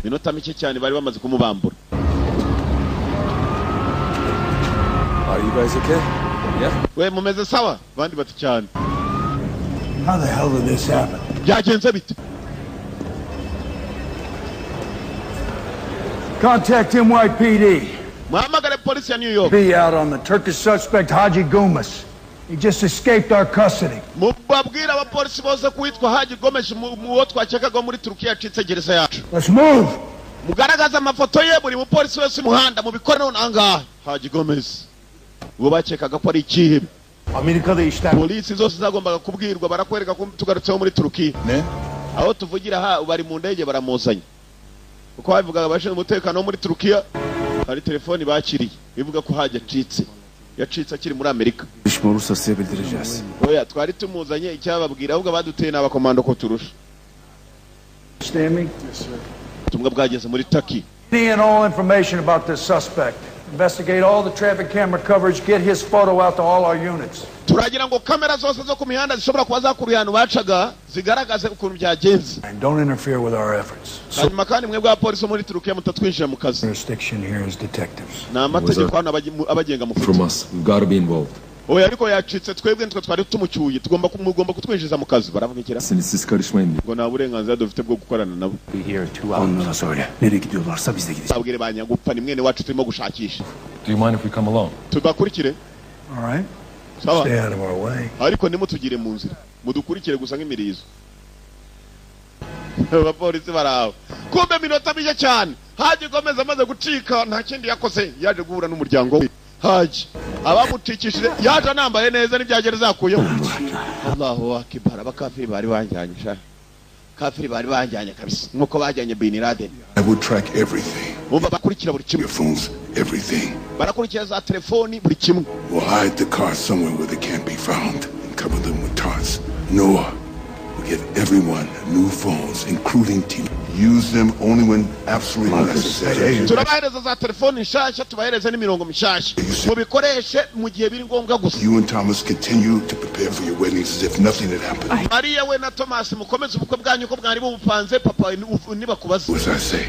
minota mike cyane bari bamaze kumubambura. Are you guys okay? Yeah? We mumeze sawa bandi bati cyane. How the hell did this happen? Byagenze bite? Contact NYPD. Muhamagare polisi ya New York. Be out on the Turkish suspect Hagi Gomes. He just escaped our custody. Mubabwira abapolisi bose kwitwa Hagi Gomes muwo twakekaga muri Turkiya yacitse gereza yacu. Let's move. Mugaragaza amafoto ye buri mupolisi wese muhanda mubikora none anga Hagi Gomes. Uwo bakekaga ko ari ikihe? Amerika'da işler. Polisi zose zagombaga kubwirwa barakwereka ko tugarutseho muri Turkiya. Ne? Aho tuvugira bari mu ndege baramuzanye. Uko bavugaga bashinzwe umutekano muri Turkiya hari telefoni bakiriye bivuga ko Hagi yacitse akiri muri Amerika. İş olursa size bildireceğiz. Oya twari tumuzanye icyababwira ahubwo baduteye n'abakomando ko turusha. Understand me? Yes, sir. Tumwe bwageze muri Turkey. And all information about this suspect. Investigate all the traffic camera coverage, get his photo out to all our units. Turagira ngo kamera zose zo ku mihanda zishobora kuba zakuriye ahantu bacaga zigaragaze ukuntu byagenze. And don't interfere with our efforts. Hanyuma kandi mwe bwa polisi muri Turkiya mutatwinjira mu kazi. Jurisdiction here is detectives. Na amategeko hano abagenga mufite. From us, we've got to be involved. Oya ariko yacitse twebwe nitwe twari tumucyuye mugomba kutwinjiza mu kazi baravugikira. Siz karışmayın. Ngo nta burenganzira dufite bwo gukorana nabo. Onlara söyle. Nereye gidiyorlarsa biz de gideceğiz. Babwire banyagupfa ni mwene wacu turimo gushakisha. Do you mind if we come along? Tubakurikire. All right. Sawa. Stay out of our way. Ariko nimutugire mu nzira. Mudukurikire gusa nk'imirizo. Abapolisi baraho. Kumbe minota mike cyane. Hagi Gomes amaze gucika nta kindi yakoze yaje guhura n'umuryango we. Hagi abamutikishije yaje anambaye neza n'ibyagereza akuyeho. Allahu akbar abakafiri bari banjyanyisha. kafiri bari bajyanye kabisa nkuko bajyanye Bin Laden. I will track everything. Umva bakurikira buri kimwe. Your phones, everything. Barakurikira za telefoni buri kimwe. We'll hide the car somewhere where they can't be found and cover them with tarps. Noah will get everyone new phones, including TV. Use them only when absolutely necessary. Turabahereza za telefoni nshasha, tubahereza n'imirongo mishasha. Mubikoreshe mu gihe biri ngombwa gusa. You and Thomas continue to prepare for your weddings as if nothing had happened. Maria we na Thomas mukomeze ubukwe bwanyu ko bwari bupanze papa nibakubaza. What I say?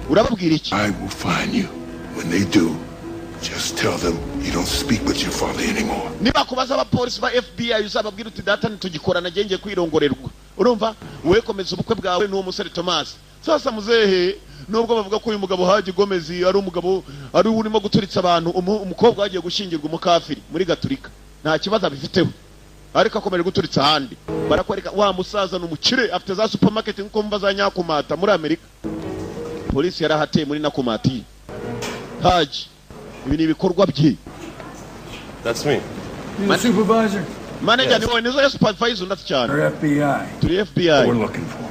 Urababwira iki? I will find you. When they do, just tell them you don't speak with your father anymore. Nibakubaza abapolisi ba FBI uzababwira uti data ntitugikorana genge kwirongorerwa. Urumva we komeza ubukwe bwawe n'uwo musore Thomas. Sasa muzehe nubwo bavuga ko uyu mugabo Haji Gomez ari umugabo ari urimo guturitsa abantu umukobwa wagiye gushingirwa umukafiri muri Gaturika nta kibazo abifiteho ariko akomeje guturitsa handi barakwereka wa musaza n'umukire afite za supermarket nko mva za Nyakumata muri Amerika. Polisi yarahateye muri Nakumati. Haji ibi ni ibikorwa bye. That's me. You the supervisor? Manager ni wowe nizo supervisor ndati cyane. Or FBI? Turi FBI. We're looking for.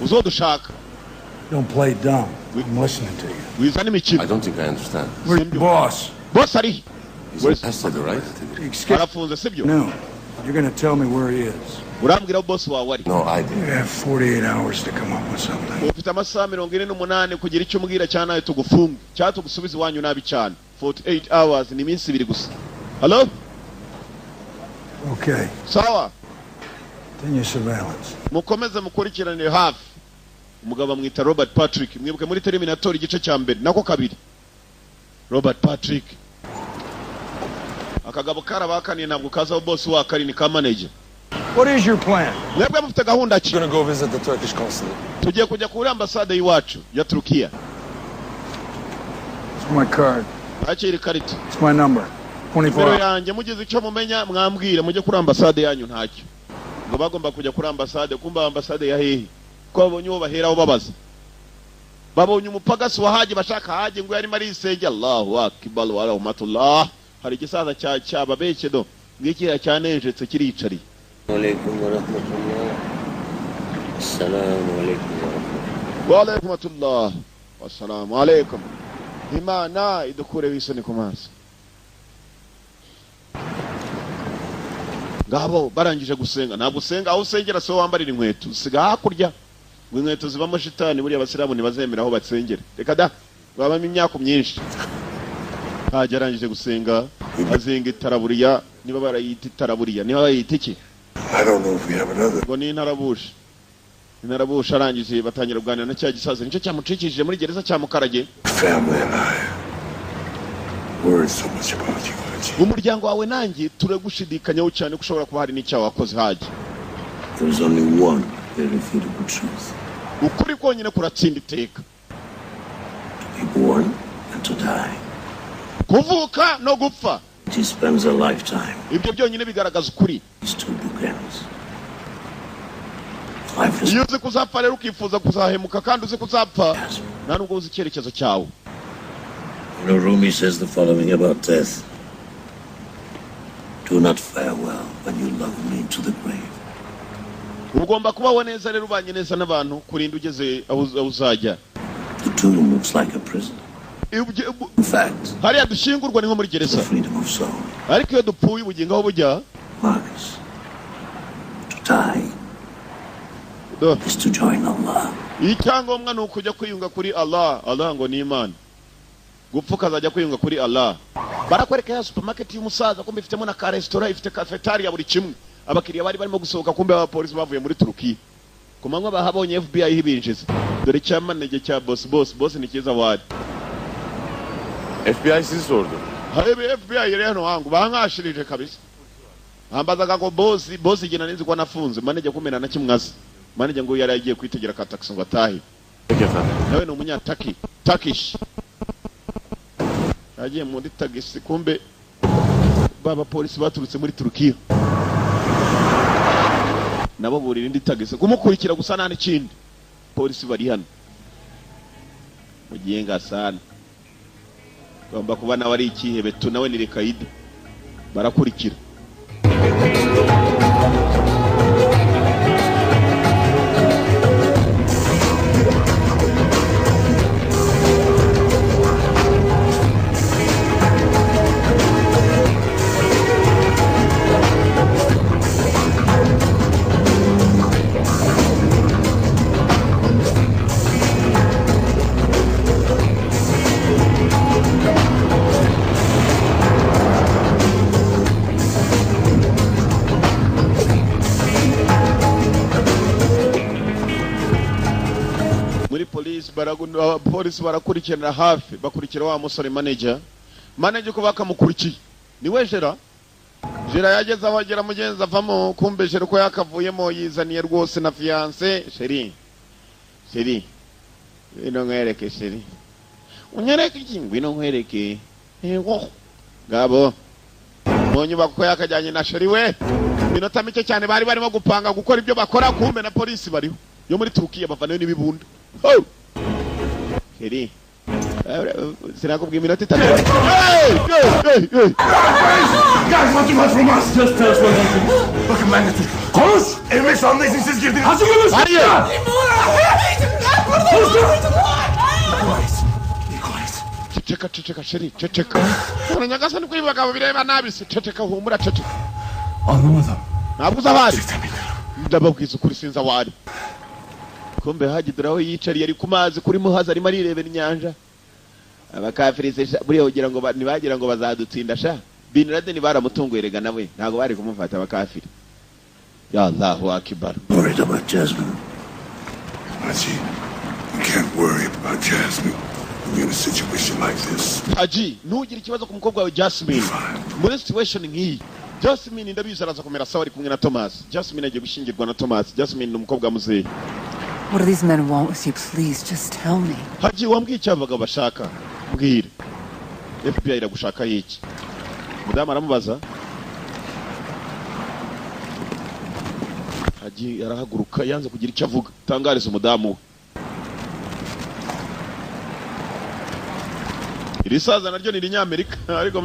Uzodushaka. Don't play dumb. I'm listening to you. Wizana imikino. I don't think I understand. Where's the boss? Boss ari. He's arrested, right? Arafunze sibyo? No. You're going to tell me where he is. Urambwira boss wawe ari. No, I did. You have 48 hours to come up with something. Ufite amasaha 48 kugira icyo umbwira cyane nayo tugufunga. Cyangwa tugusubiza iwanyu nabi cyane. 48 hours ni iminsi 2 gusa. Hello? Okay. Sawa. Then your surveillance. Mukomeze mukurikirane hafi. Umugabo amwita Robert Patrick. Mwibuke muri Terminator igice cya mbere nako kabiri. Robert Patrick. Akagabo karabakaniye ntabwo kaza boss wa Karini ka manager. What is your plan? Mwebwe mufite gahunda ki? We're going to go visit the Turkish consulate. Tugiye kujya kuri ambasade y'iwacu ya Turkiya. It's my card. Akiri karita. It's my number. 24. Yanjye mugize icyo mumenya mwambwire mujye kuri ambasade yanyu ntacyo. Ngo bagomba kujya kuri ambasade kumba ambasade ya hehe. Ko babonye uwo baheraho babaza. Babonye umupagasi wa Haji bashaka Haji ngo yari mari isenge Allahu akbar wa rahmatullah. Hari gisaza cya babeke do. Ngiki cyanenjetse kiricari. Alaykum wa rahmatullah. Assalamu alaykum wa rahmatullah. Wa alaykum assalam. Assalamu alaykum. Imana idukure wisoni kumaso. Ngabo barangije gusenga ntabwo usenga aho usengera so wambarira inkweto siga hakurya ngo inkweto zibamo shitani buri abasiramu ntibazemera aho batsengera reka da babamo imyaka myinshi Haji arangije gusenga azenga itaraburiya niba barayita itaraburiya niba bayita iki I don't know if we have another. ngo ni intarabusha arangije batangira kuganira na cya gisaza nicyo cyamucikishije muri gereza cya Mukarage. Family and I worried so much about you. Umuryango wawe nanjye turagushidikanyaho cyane kushobora kuba hari n'icyaha wakoze Haji. There is only one irrefutable truth. Ukuri konyine kuratsinda iteka. To be born and to die. Kuvuka no gupfa. He spends a lifetime. Ibyo byonyine bigaragaza ukuri. These two bookends. Iyo uzi kuzapfa rero ukifuza kuzahemuka kandi uzi kuzapfa nta nubwo uzi icyerekezo cyawe. You know, Rumi says the following about death. Do not fare well when you love me to the grave. Ugomba kubaho neza rero ubanye neza n'abantu kurinda ugeze aho uzajya. The tomb looks like a prison. In fact, hariya dushingurwa ni nko muri gereza. Freedom of soul. Ariko iyo dupfuye ubugingo aho bujya. Marcus, to die is to join Allah. Icyangombwa ni ukujya kwiyunga kuri Allah. Allah ngo ni Imana. Gupfa ukazajya kwiyunga kuri Allah. Barakwereka ya supermarket y'umusaza kumbe ifitemo na ka restaurant ifite cafeteria buri kimwe. Abakiriya bari barimo gusohoka kumbe abapolisi bavuye muri Turukiya. Kumanywa bahabonye FBI hibinjiza. Dore cyamanege cya boss ni kiza wari. FBI sizi sordu. Hayır FBI yari hano hangu bankashirije kabisa. Ambazaga ngo boss igena nzi ko nafunze manager kumena na kimwazi. Manager ngo yari agiye kwitegera ka taxi ngo atahe. Nawe ni umunya Turkish. Agiye muri taxi kumbe baba polisi baturutse muri Turukiya. Nabo burira indi taxi kumukurikira gusa nta n'ikindi. Polisi bari hano. Mugiyenga sana. Gomba kuba nawe ari ikihebe tu nawe ni Rekaida. Barakurikira. polisi barakurikirana hafi bakurikira wa musore manager ko bakamukurikiye niwe Jera yageze aho agera mugenzi avamo kumbe Jera ko yakavuyemo yizaniye rwose na fiance Sheri ino nkwereke Sheri unyereke iki ngwino nkwereke yego ngabo mu nyubako yakajyanye na Sheri we minota mike cyane bari barimo gupanga gukora ibyo bakora kumbe na polisi bariho yo muri Turukiya bavanayo n'ibibunda Sheri sinakubwiye iminota 3 Guys, what do you want from us? Just tell us what you do. Bakın ben de Türk. Konuş! Evime şu anda izinsiz girdiniz. Hadi konuş! Hayır! Ceceka Sheri, ceceka. Sana nyagasani kwiba bakaba bireba nabise, ceceka humura ceceka. Anlamadım. Nabuze abari. Ndababwiza ukuri sinza wari. Kumbe hagiduraho yicari yari ku mazi kuri muhaza arimo arirebera inyanja. Abakafirise buriya ugira ngo nibagira ngo bazadutsinda sha. Bin Laden baramutunguye rega nawe ntago bari kumufata abakafiri. Ya Allahu Akbar. Worried about Jasmine. Haji, you can't worry about Jasmine. When you're in a situation like this. Haji, ntugire ikibazo ku mukobwa wa Jasmine. Muri situation nk'iyi. Jasmine ndabizi araza kumera sawa ari kumwe na Thomas. Jasmine agiye gushingirwa na Thomas. Jasmine ni umukobwa muzehe. What do these men want with you? Please, just tell me. Haji, wambwiye icyavuga bashaka. Mbwira. FBI iragushaka iki? Mudamu aramubaza. Haji arahaguruka yanze kugira icyo avuga. Tangariza umudamu we. Iri saza naryo ni Rinyamerika ariko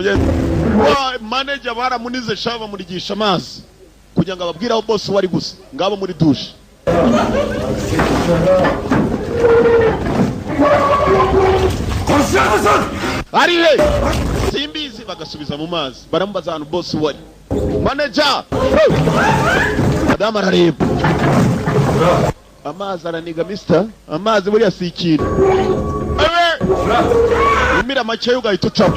manager baramunize shaba murigisha amazi kugira ngo ababwire aho boss wari gusa ngabo muri douche. Ari he simbizi bagasubiza mu mazi baramubaza ahantu boss wari manager madam arareba amazi araniga mister amazi buriya si ikintu imira make ugahita ucamo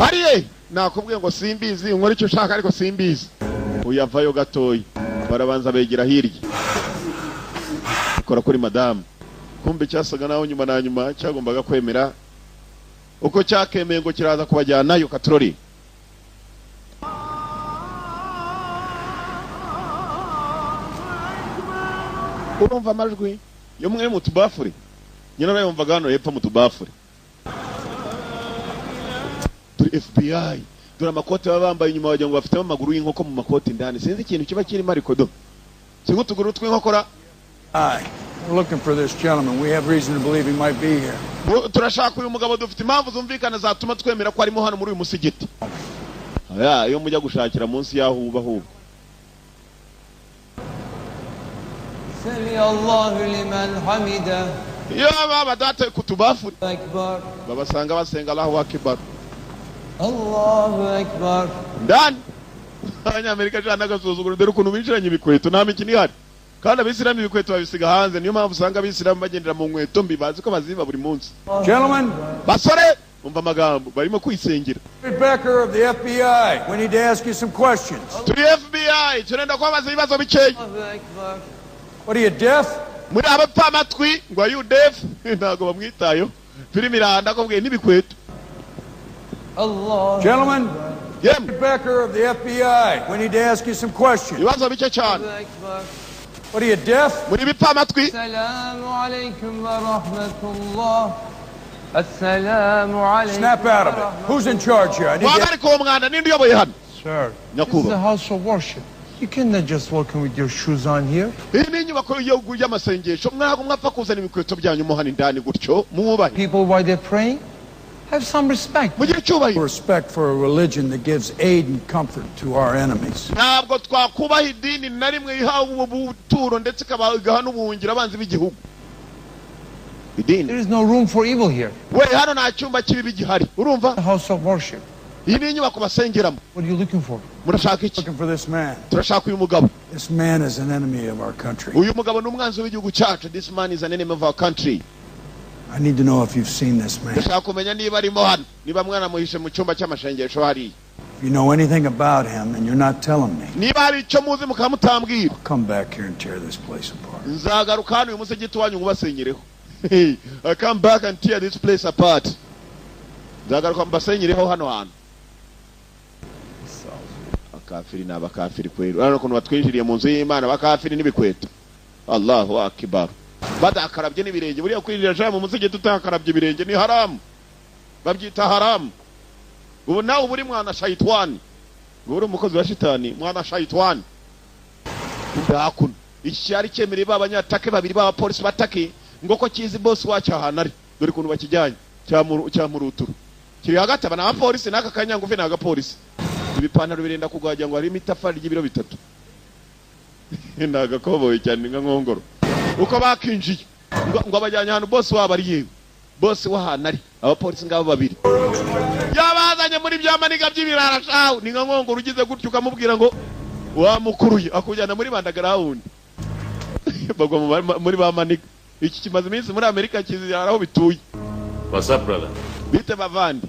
ari he nakubwiye ngo simbizi nkora icyo ushaka ariko simbizi uyavayo gatoyi barabanza begera hirya kora kuri madam kumbe cyasaga naho nyuma na nyuma cyagombaga kwemera uko cyakemeye ngo kiraza kubajyana yo katroli. Urumva amajwi yo mwe mu tubafuri nyina nayo yumvaga hano hepfo mu tubafuri. Turi FBI dore amakote baba bambaye inyuma wagira ngo bafite amaguru y'inkoko mu makoti ndani sinzi ikintu kiba kirimo ariko do singo tuguru tw'inkokora. We're looking for this gentleman. We have reason to believe he might be here. Turashaka uyu mugabo dufite impamvu zumvikana zatuma twemera ko arimo hano muri uyu musigiti. Aya iyo mujya gushakira munsi yaho ubaho. Sami Allahu liman hamida. Ya baba data kutubafuri. Babasanga basenga Allahu Akbar. Allahu Akbar. Dan. Abanyamerika cyane agasuzuguro dore ukuntu binjiranye ibikweto nta mikini hari. Kandi abisilamu ibikweto babisiga hanze niyo mpamvu usanga abisilamu bagendera mu nkweto mbi bazi ko baziba buri munsi. Gentlemen, basore umva amagambo barimo kwisengera. Becker of the FBI. We need to ask you some questions. To the FBI, turenda kwabaza ibibazo bikeye. What are you, deaf? Muri abapfa amatwi ngo are you deaf? Ntago bamwitayo. Filimi irahanda akubwiye n'ibikweto. Allah. Gentlemen, Becker of the FBI. We need to ask you some questions. Ibibazo bike cyane. What are you, deaf? Muri bipfa amatwi. Assalamu alaykum wa rahmatullah. Assalamu alaykum. Snap out of it. Who's in charge here? I need to... Sir, this is a house of worship. You cannot just walk in with your shoes on here. People, while they're praying, have some respect. Respect for a religion that gives aid and comfort to our enemies. There is no room for evil here. A house of worship. What are you looking for? Looking for this man. This man is an enemy of our country. This man is an enemy of our country. I need to know if you've seen this man. If you know anything about him and you're not telling me, niba hari icyo muzi mukamutambwira, come back here and tear this place apart. nzagaruka hano uyu musigiti wanyu ngubasenyereho. I come back and tear this place apart. Nzagaruka mbasenyereho hano hantu. Akafiri n'abakafiri kwero. Urabona ukuntu batwinjiriye mu nzu y'Imana, bakafiri n'ibikweto. Allahu akbar. Badakarabye n'ibirenge, buriya kwinjira cyane mu musigiti utakarabye ibirenge ni haramu. Babyita haramu. Ubu nawe uri mwana shayitani. Uri umukozi wa shitani, mwana shayitani. Ndakuna. Iki cyari cyemereye babanyatake babiri b'abapolisi batake ngo ko kizi boss wacu ahanari. Dore kuntu bakijyanye cya muruturu. Kiri hagati abana abapolisi n'aka kanyanguve n'agapolisi. Ibipantaro birenda kugwajya ngo hari imitafari y'ibiro bitatu. Ndaga koboye cyane nka nkongoro. Uko bakinjiye ngo abajyanye hano boss wabo ari yewe. Boss wahanari abapolisi ngabo babiri. Yabazanye muri byamaniga by'ibirara shaho ni nka nkongoro ugize gutyo ukamubwira ngo wamukuruye akujyana muri bandagarahundi. Bagwa muri bamaniga. Iki kimaze iminsi muri Amerika kiziraho bituye. What's up, brother? Bite bavandi.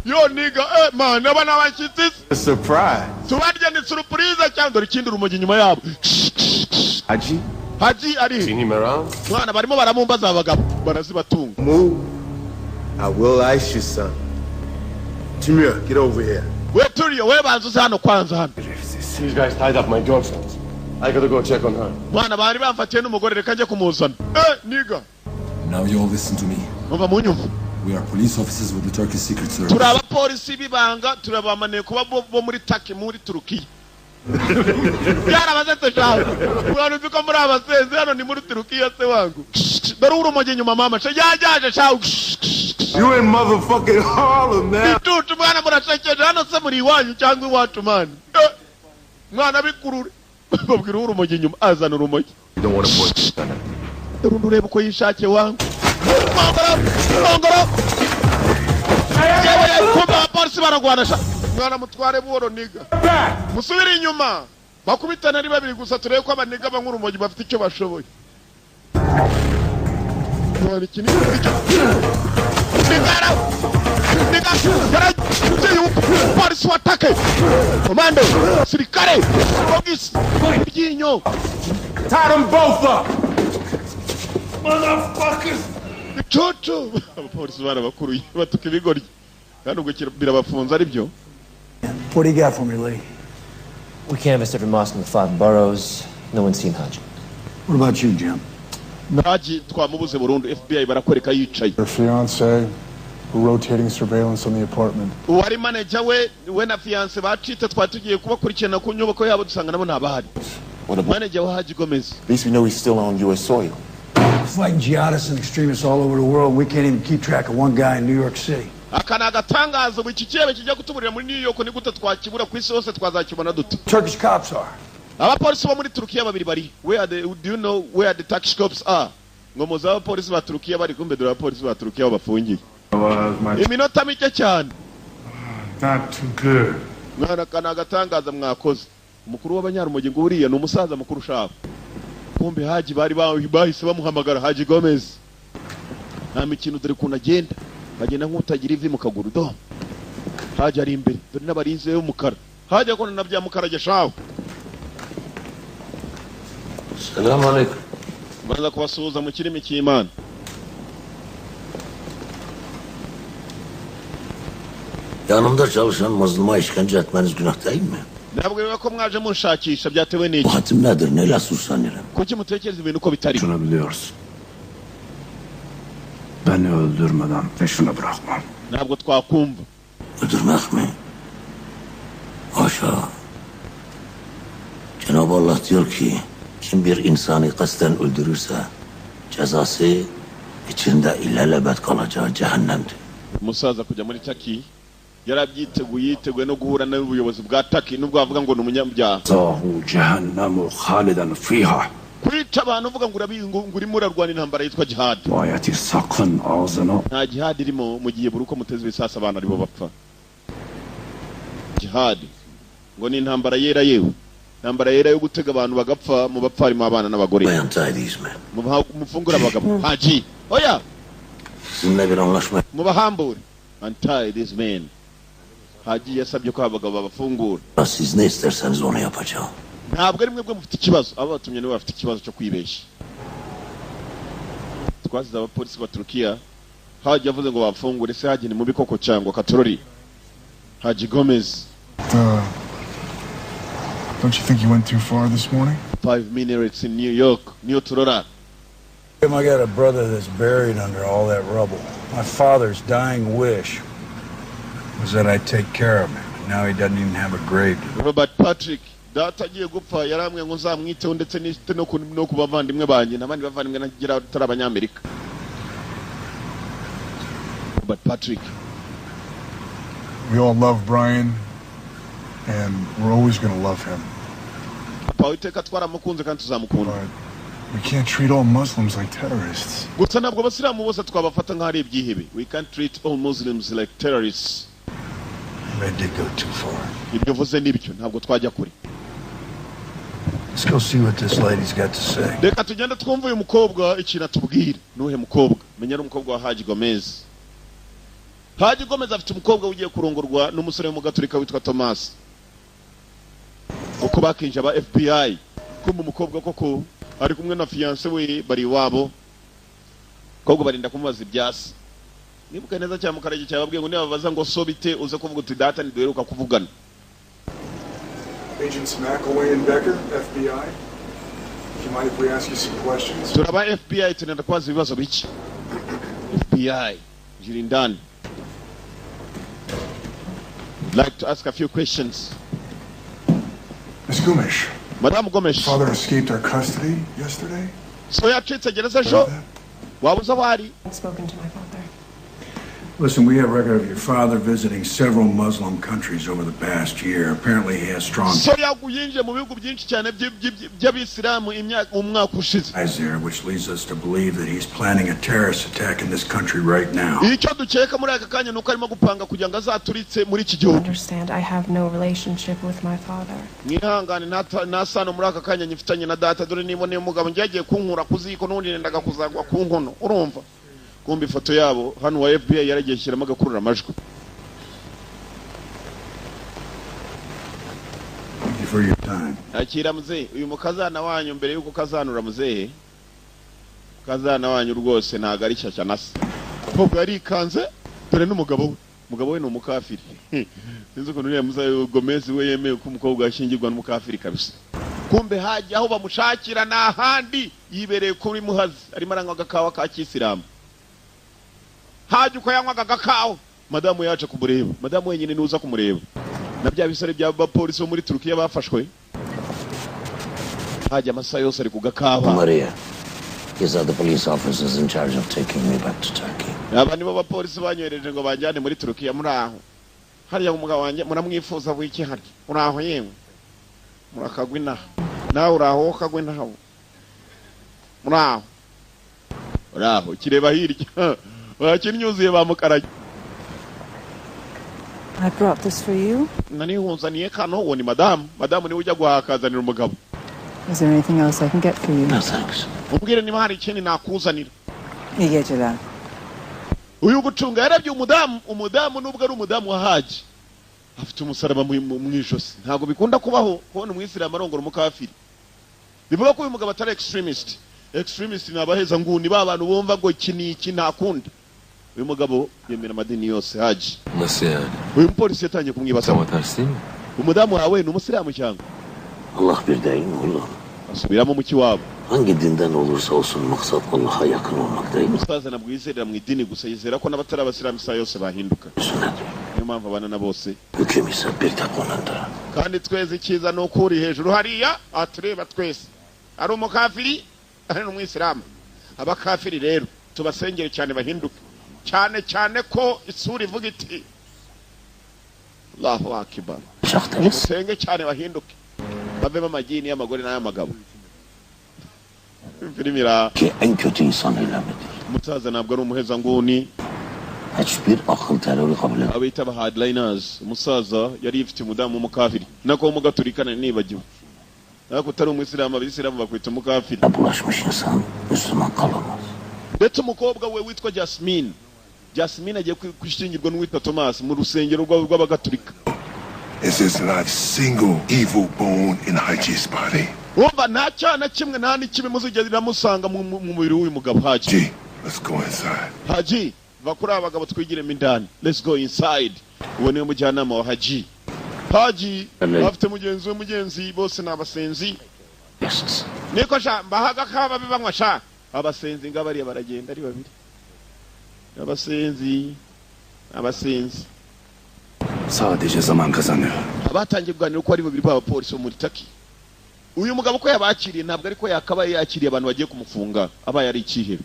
Yo nigga, man, abana bashitse. Surprise. Tubarya ni surprise cyangwa dore ikindi rumogi nyuma yabo. Haji ari. Seen him around? Mwana barimo baramumbaza abagabo barazibatunga. Move. I will ice you, son. Timur, get over here. We Turiyo, we banzuze hano kwanza hano. These guys tied up my girlfriend. I gotta go check on her. Mwana bari bamfatiye n'umugore reka nje kumuzana. Nigga. Now you all listen to me. Umva munyumva. We are police officers with the Turkish Secret Service. Turaba polisi bibanga, turabamane kuba bo muri Turkey muri Turukiya. Yara bazete shaho. Urano biko muri abasenze hano ni muri Turukiya se wangu. Dore urumoje nyuma mama. Yajaje shaho. You in motherfucking Harlem now. Tutu mwana murashekeje hano se muri wanyu cyangwa iwacu man. Mwana bikurure. Babwira urumoje nyuma azana urumoje. You don't want to push. Dore urebe ko yishake wangu. Ngoro. Kumba polisi baragwanasha. Mwana mutware buhoro niga. Musubire inyuma. Bakubitana ari babiri gusa turebe ko abaniga bankurumogi bafite icyo bashoboye. Mwana kinini icyo. Nigara. Yara. Polisi watake. Komando. Sirikare. Bogis. Byinyo. Tie them both up. Motherfuckers. Chocho. Polisi barabakuruye batuka ibigoryi. Kandi ubwo birabafunza ari byo. What do you got for me, Lee? We canvassed every mosque in the 5 boroughs. No one's seen Haji. What about you, Jim? Haji twamubuze burundu. FBI barakwereka yicaye. Her fiance, rotating surveillance on the apartment. Uwari manager we na fiance bacite twatugiye kubakurikirana ku nyubako yabo dusanga nabo nabahari. Manager wa Haji Gomez. At least we know he's still on US soil. Fighting jihadists and extremists all over the world. We can't even keep track of one guy in New York City. Akana gatangazo biki cyebe kijya kutuburira muri New York ni gute twakibura ku isi hose twazakibona dute. Turkish cops are. Abapolisi bo muri Turukiya babiri bari. Do you know where the Turkish cops are? Ngo muza abapolisi ba Turukiya bari kumbe dore abapolisi ba Turukiya bafungiye. Iminota mike cyane. Not too good. Mwana kana gatangaza mwakoze. Umukuru w'abanyarumogi ngo uriya ni umusaza mukuru shaka. Kumbe Haji bari bahise bamuhamagara Haji Gomez. Nta mikino dore kuna agenda. Bagenda nk'utagira ivi mu kaguru do. Haji ari imbere. Dore n'abarinze y'umukara. Haji akona nabya mukara geshaho. Assalamu alaikum. Baza kubasuhuza mu kirimi cy'Imana. Yanımda çalışan mazluma işkence etmeniz günah değil mi? Nabwo ko mwaje munshakisha byatewe n'iki? Hatim nedir? Neyle susanırım? Kuki mutekereza ibintu uko bitari? Şunu biliyorsun. Beni öldürmeden peşini bırakmam. Ntabwo twakumva. Öldürmek mi? Haşa. Cenab-ı Allah diyor ki kim bir insanı kasten öldürürse cezası içinde illelebet kalacağı cehennemdir. Umusaza kujya muri Turkey yarabyiteguye no guhura n'ubuyobozi bwa Turkey nubwo bavuga ngo n'umunyabyaha. Zahu cehennemu khalidan fiha. Kwica abantu uvuga ngo urimo urarwana intambara yitwa jihad. Bayati sakın ağzına. Nta jihad irimo mu gihe buruko muteze bisasa abantu aribo bapfa. Jihad ngo ni intambara yera yewe. Intambara yera yo gutega abantu bagapfa mu bapfa harimo abana n'abagore. Mufungura abagabo. Haji. Oya. Sizinle bir anlaşma. Mubahambure. Untie this man. Haji yasabye ko abagabo babafungura. Siz ne isterseniz onu yapacağım. Ntabwo ari mwebwe mufite ikibazo, abo batumye nibo bafite ikibazo cyo kwibesha. Twasize abapolisi ba Turkiya. Haji yavuze ngo bafungure, se Haji ni mubi koko cyangwa katorori. Haji Gomez. Don't you think you went too far this morning? 5 minutes in New York, New Torora. I got a brother that's buried under all that rubble. My father's dying wish was that I take care of him. Now he doesn't even have a grave. Robert Patrick, data agiye gupfa yaramwe ngo nzamwiteho ndetse no kubavandimwe banjye nabandi bavandimwe nagira tutari abanyamerika. Robert Patrick. We all love Brian, and we're always going to love him. Papa uteka twaramukunze kandi tuzamukunda. We can't treat all Muslims like terrorists. Gusa ntabwo abasilamu bose twabafata nk'ari ibyihebe. We can't treat all Muslims like terrorists. They did go too far. Ibyo vuze nibyo ntabwo twajya kuri. Let's go see what this lady's got to say. Reka tugenda twumva uyu mukobwa ikintu atubwira. Nuhe mukobwa? Menya ari umukobwa wa Haji Gomez. Haji Gomez afite umukobwa ugiye kurongorwa n'umusore w'umugaturika witwa Thomas. Uko bakinje aba FBI kumbe umukobwa koko ari kumwe na fiance we bari wabo. Kobwa barinda kumubaza ibyasi. Nibuka neza cyane mukarage cyababwiye ngo nibabaza ngo so bite uze kuvuga uti data ni duheruka kuvugana. Agents McAway and Becker, FBI. Do you mind if we ask you some questions? Turaba FBI tunenda kwaza ibibazo biki. FBI Jirindani. Like to ask a few questions. Ms. Gomes. Madame Gomes. Father escaped our custody yesterday? So yacitse gereza jo? Wabuza wari? I've spoken to my father. Listen, we have record of your father visiting several Muslim countries over the past year. Apparently he has strong So yakuyinje mu bihugu byinshi cyane by'abisilamu imyaka umwaka ushize. ties there, which leads us to believe that he's planning a terrorist attack in this country right now. Icyo dukeka muri aka kanya nuko arimo gupanga kugira ngo azaturitse muri iki gihugu. Understand, I have no relationship with my father. Mwihangane nasano muri aka kanya nyifitanye na data dore nibone umugabo ngiye kunkura kuziko nundi nendaga kuzagwa ku nkono urumva. Kumbi foto yabo hano wa FBI yaragiye shyiramo agakurura amajwi. Thank you for your time. Akira muzee uyu mukazana wanyu mbere yuko kazanura muzee. Kazana wanyu rwose ntago ari cyashya nasa. Kobwa yarikanze dore n'umugabo we. Umugabo we ni umukafiri. Sinzi ko nuriya muzayo Gomez we yemeye ko umukobwa ashingirwa n'umukafiri kabisa. Kumbe haje aho bamushakira na handi yibereye kuri muhazi arimo aranywa gakawa ka kisilamu. Haje uko yanywaga gakawa madamu yaje kumureba. Madamu wenyine nuza kumureba. Na bya bisore bya bapolisi bo muri Turkiya bafashwe. Haje amasaha yose ari kugakawa. Maria, these are the police officers in charge of taking me back to Turkey. Abandi bo bapolisi banyohereje ngo banjyane muri Turkiya muri aho. Hariya umugabo wanjye muramwifuza wiki hari. Uraho yemwe. Murakagwina. Nawe uraho kagwina hawo. Muraho. Uraho kireba hirya. Wakinyuziye bamukarage. I brought this for you. Nani hunzaniye kano uwo ni madamu. Madamu ni ujya guhakazanira umugabo. Is there anything else I can get for you? No thanks. Umbwire niba hari ikindi nakuzanira. Igejela. Uyu gucunga yarabye umudamu nubwo ari umudamu wa Haji. Afite umusaraba mu ijosi. Ntago bikunda kubaho kubona umwisilamu arongora umukafiri. Bivuga ko uyu mugabo atari extremist. Extremist ni abaheza nguni babantu bumva ngo iki ntakunda. Uyu mugabo yemera amadini yose Haji. Nasıl Uyu mupolisi yatangiye kumwibaza. Tersi mi? Umudamu wawe ni umusilamu cyangwa? Allah bir daim oğlum. Asubiramo mu kiwabo. Hangi dinden olursa olsun maksat Allah'a yakın olmak değil mi? Umusaza nabwo yizerera mu idini gusa yizera ko n'abatari abasilamu isa yose bahinduka. Niyo mpamvu abana na bose. Hüküm ise bir tek onundur. Kandi tweze icyiza ni uko uri hejuru hariya atureba twese. Ari umukafiri ari n'umwisilamu. Abakafiri rero tubasengere cyane bahinduke. Cyane ko isura ivuga iti Allahu Akbar. Senge cyane bahinduke. Bavemo amagini y'amagore n'ay'amagabo. Filmira. Ki en kötü insan eylemidir. Mutaza nabwo ari umuheza nguni. Hiçbir akıl terörü kabul etmez. Abita ba hardliners. Musaza yari yifite umudamu w'umukafiri. Nako umugaturikana nibagiwe. Nako utari umwisilamu abisilamu bakwita umukafiri. Bulaşmış insan Müslüman kalamaz. Ndetse umukobwa we witwa Jasmine Jasmine agiye kwishingirwa n'uwitwa Thomas mu rusengero rw'abagatulika. There's not a single evil bone in Haji's body. Umva nta cyana kimwe nta n'ikibi muzigera musanga mu mubiri w'uyu mugabo Haji. Let's go inside. Haji, va kuri abagabo twigiremo indani. Let's go inside. Uwo niwe mujyanama wa Haji. Haji afite mugenzi bose n'abasenzi. Yes. Niko sha mbahaga kaba bibanywa sha. Abasenzi ngabari baragenda ari babiri. Abasenzi. Sadece zaman kazanıyor. Abatangiye kuganira ko ari babiri b'abapolisi muri Turkey. Uyu mugabo ko yabakiriye ntabwo ariko yakabaye yakiriye abantu bagiye kumufunga aba yari ikihebe.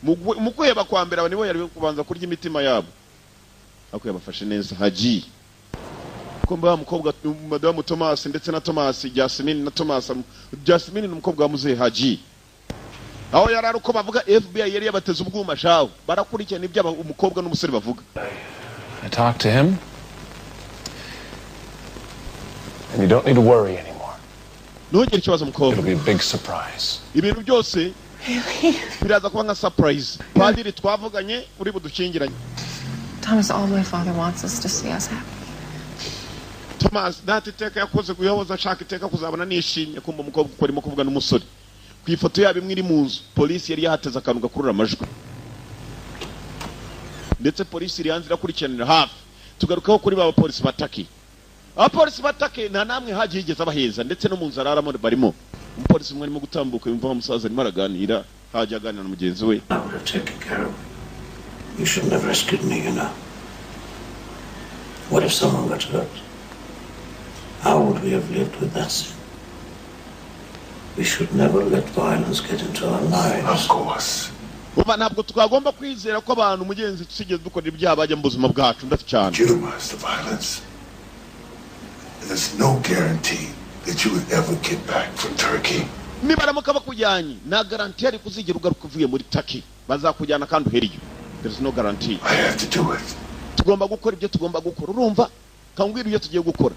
Mu kweba kwambera abo nibo yari kubanza kurya imitima yabo. Ako yabafashe neza Haji. Ko mba mukobwa Madame Thomas ndetse na Thomas Jasmine na Thomas Jasmine n'umukobwa wa muzehe Haji. Aho yarari uko bavuga FBI yari yabateze ubwuma shawo barakurikirana ibyo umukobwa n'umusore bavuga. I talked to him. And you don't need to worry anymore. Ntugire ikibazo mukobwa. It'll be a big surprise. Ibintu byose biraza kuba nka surprise. Padiri twavuganye uri budukingiranye. Thomas, all my father wants us to see us happy. Thomas, dati teka yakoze kuyahoza ashaka iteka kuzabana nishimye kumba umukobwa uko arimo kuvuga n'umusore. Ku ifoto yabo imwe iri mu nzu, polisi yari yahateze akantu gakurura amajwi. Ndetse polisi iri hanze irakurikiranira hafi. Tugarukaho kuri baba polisi bataki. Abapolisi batake nta namwe Haji yigeze abaheza ndetse no mu nzu araramo barimo. Umupolisi umwe arimo gutambuka yumva umusaza arimo araganira Haji aganira na mugenzi we. You should never rescue me, you know. What if someone got hurt? How would we have lived with that sin? We should never let violence get into our lives. Of course. Uba ntabwo twagomba kwizera ko abantu mugenzi tusigeze dukora ibyaha bajya mu buzima bwacu ndacyane. Legitimize the violence. There's no guarantee that you would ever get back from Turkey. Nibaramuka bakujyanye na guarantee ari kuzigera ugaruka uvuye muri Turkey. Bazakujyana kandi uheriyo. There's no guarantee. I have to do it. Tugomba gukora ibyo tugomba gukora. Urumva? Kambwira ibyo tugiye gukora.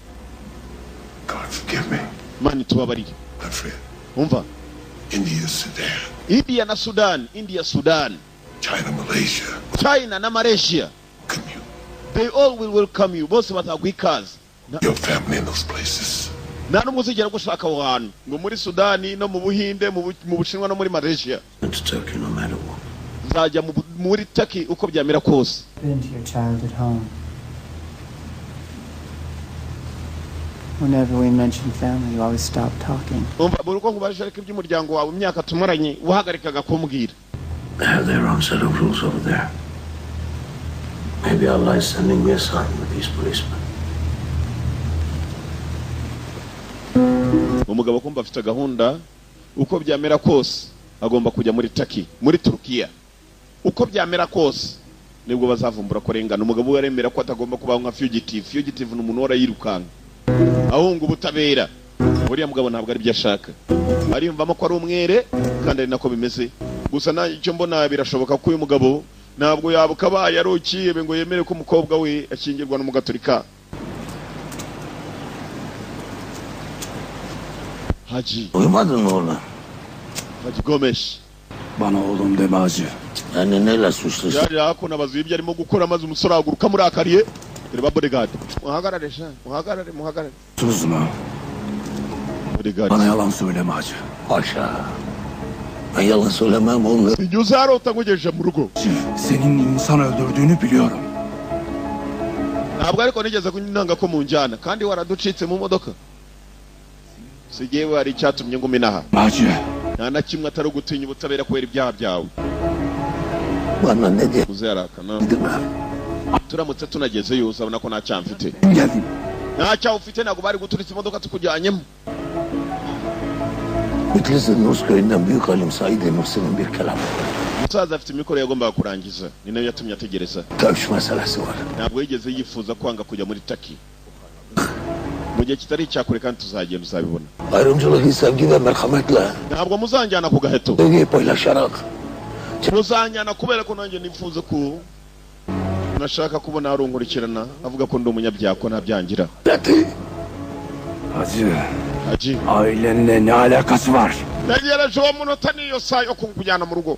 God forgive me. Mani tubabarire. My friend. Umva? India, Sudan. India na Sudan. India, Sudan. China, Malaysia. China na Malaysia. They all will welcome you. Bose batagwikaza. Your family in those places. Nta n'umuzigera gushaka aho hantu ngo muri Sudani no mu Buhinde mu Bushinwa no muri Malaysia. Nzajya muri Turkey uko byamera kose. Been to your childhood home. Whenever we mention family, you always stop talking. Umva buruko ngubaje ariko iby'umuryango wawe imyaka tumaranye uhagarikaga kumbwira. They have their own set of rules over there. Maybe Allah is sending me a sign with these policemen. Umugabo kumva afite gahunda uko byamera kose agomba kujya muri Turkey muri Turkiya uko byamera kose nibwo bazavumbura ko rengana umugabo yaremera ko atagomba kubaho nka fugitive n'umuntu warayirukanga ahunga ubutabera uriya mugabo ntabwo ari byo ashaka ariyumvamo ko ari umwere kandi ari nako bimeze gusa icyo mbona birashoboka ko uyu mugabo ntabwo yabukabaye arukiye ngo yemere ko umukobwa we akingirwa no mu Gatolika. Haji. Uyumadın mı oğlum? Haji Gomes. Bana oğlum deme Hacı. Yani neyle suçlusun? Yari akona bazu ibyo arimo gukora maze umusore aguruka muri akariye. Reba bodyguard. Muhagarare sha. Muhagarare. Susma. Bodyguard. Bana yalan söyleme Hacı. Haşa. Ben yalan söylemem oğlum. Yuzaro utangugeje mu rugo. Senin insan öldürdüğünü biliyorum. Ntabwo ariko nigeze kunyanga ko mu njyana kandi waraducitse mu modoka. Sigewe ari cyatumye ngo minaha. Hacı. Nta na kimwe atari gutinya ubutabera kubera ibyaha byawe. Bana ne diye? Uzarakana. Turamutse tunageze yo uzabona ko nta cyamfite. Geldim. Nta cyaho ufite ntabwo bari guturitsa imodoka tukujyanyemo. Bitlis'in Nurs köyünden büyük alim Said Nursi'nin bir kelamı. Musaza afite imikoro yagombaga kurangiza. Ni nayo yatumye ategereza. Dövüş meselesi var. Ntabwo yigeze yifuza kwanga kujya muri Turkey. Mu gihe kitari cyakure kandi tuzagenda uzabibona. Ayrımcılık, sevgi ve merhametle. Ntabwo muzanjyana ku gaheto. Sevgiyi paylaşarak. Muzanjyana kubera ko nanjye nifuza ko nashaka kubona arunkurikirana avuga ko ndi umunyabyaha ko ntabyangira. Hacı. Ailenle ne alakası var? Nageraje uwo munota niyo saa yo kukujyana mu rugo.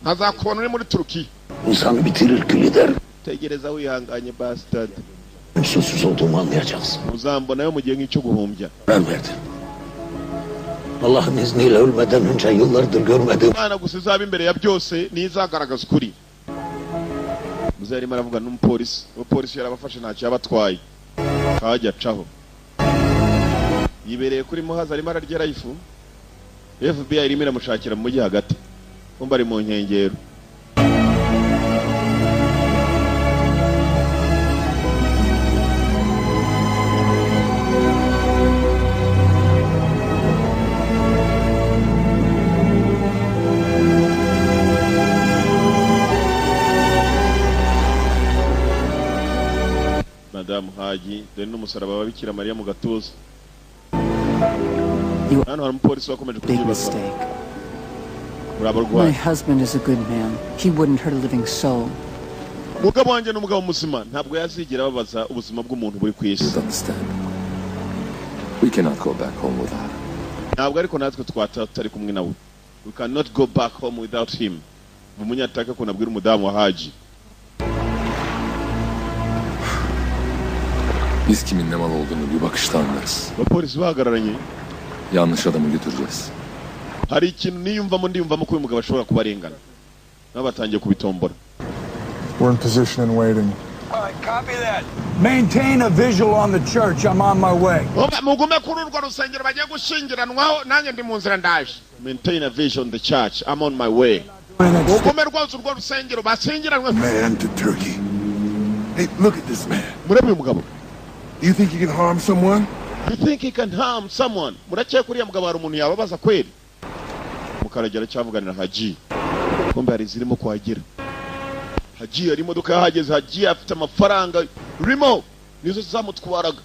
Ntazakubona uri muri Turkey. İnsanı bitirir ki lider. Tegereza wihanganye bastard. Susuz olduğumu anlayacaksın. Uzambonayo mu gihe nk'icyo guhumbya. Ben verdim. Allah'ın izniyle ölmeden önce yıllardır görmediğim. Imana gusa izaba imbere ya byose nizagaragaza ukuri. Muzarimo aravuga n'umupolisi yarabafashe ntacyo yabatwaye. Kajya caho. Yibereye kuri Muhazi arimo araryera ifu. FBI irimo iramushakira mu mujyi hagati. Kumba ari mu nkengero. Madame Haji, dore n'umusaraba wa Bikira Mariya mu gatuza. Hano hari umupolisi wakomeje kukibaza. My husband is a good man. He wouldn't hurt a living soul. Mugabo wanjye n'umugabo muzima ntabwo yazigera babaza ubuzima bw'umuntu buri ku isi. We cannot go back home without him. Ntabwo ariko natwe twatari kumwe nawe. We cannot go back home without him. Umunyataka ko nabwira umudamu wa Haji. Biz kimin ne mal olduğunu bir bakışta anlarız. Abapolisi bahagararanye. Yanlış adamı götüreceğiz. Hari ikintu niyumvamo ko uyu mugabo ashobora kubarengana. Nabatangiye kubitombora. We're in position and waiting. All right, copy that. Maintain a visual on the church. I'm on my way. Mugume kuri urwo rusengero bagiye gushingiranwaho nanjye ndi mu nzira ndaje. Maintain a vision on the church. I'm on my way. Mugume rwose urwo rusengero bashingiranwe. Man to Turkey. Hey, look at this man. Murebe uyu mugabo. Do you think he can harm someone? You think he can harm someone? Murakeye kuri ya mugabo hari umuntu yababaza kweli? Mukaragera cyavuganira Haji. Kumbe hari zirimo kuhagira. Haji ari imodoka yahageze, Haji afite amafaranga rimo nizo zamutwaraga.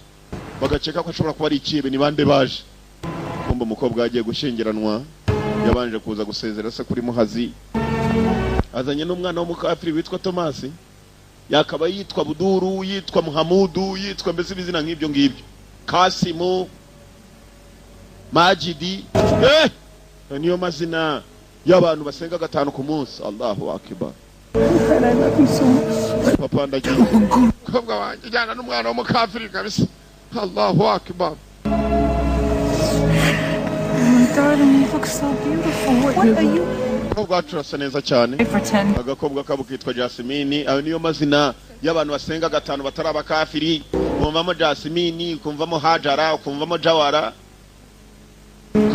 Bagaceka ko ashobora kuba ari ikibe ni bande baje. Kumbe umukobwa yagiye gushingiranwa yabanje kuza gusezera se kuri Muhazi. Azanye n'umwana w'umukafiri witwa Tomasi. Yakaba yitwa Buduru, yitwa Muhamudu, yitwa mbese bizina nk'ibyo ngibyo. Kasimu, Majidi, niyo mazina y'abantu basenga 5 ku munsi. Allahu Akbar. Papa ndagiye. Kobwa wanjye jana n'umwana w'umukafiri kabisa. Allahu Akbar. Darling, you look so beautiful. What are you? Kobwa turasa neza cyane. Agakobwa kabo kitwa Jasmine, ayo niyo mazina y'abantu basenga 5 batari abakafiri. Kumvamo Jasmine, kumvamo Hajara, kumvamo Jawara,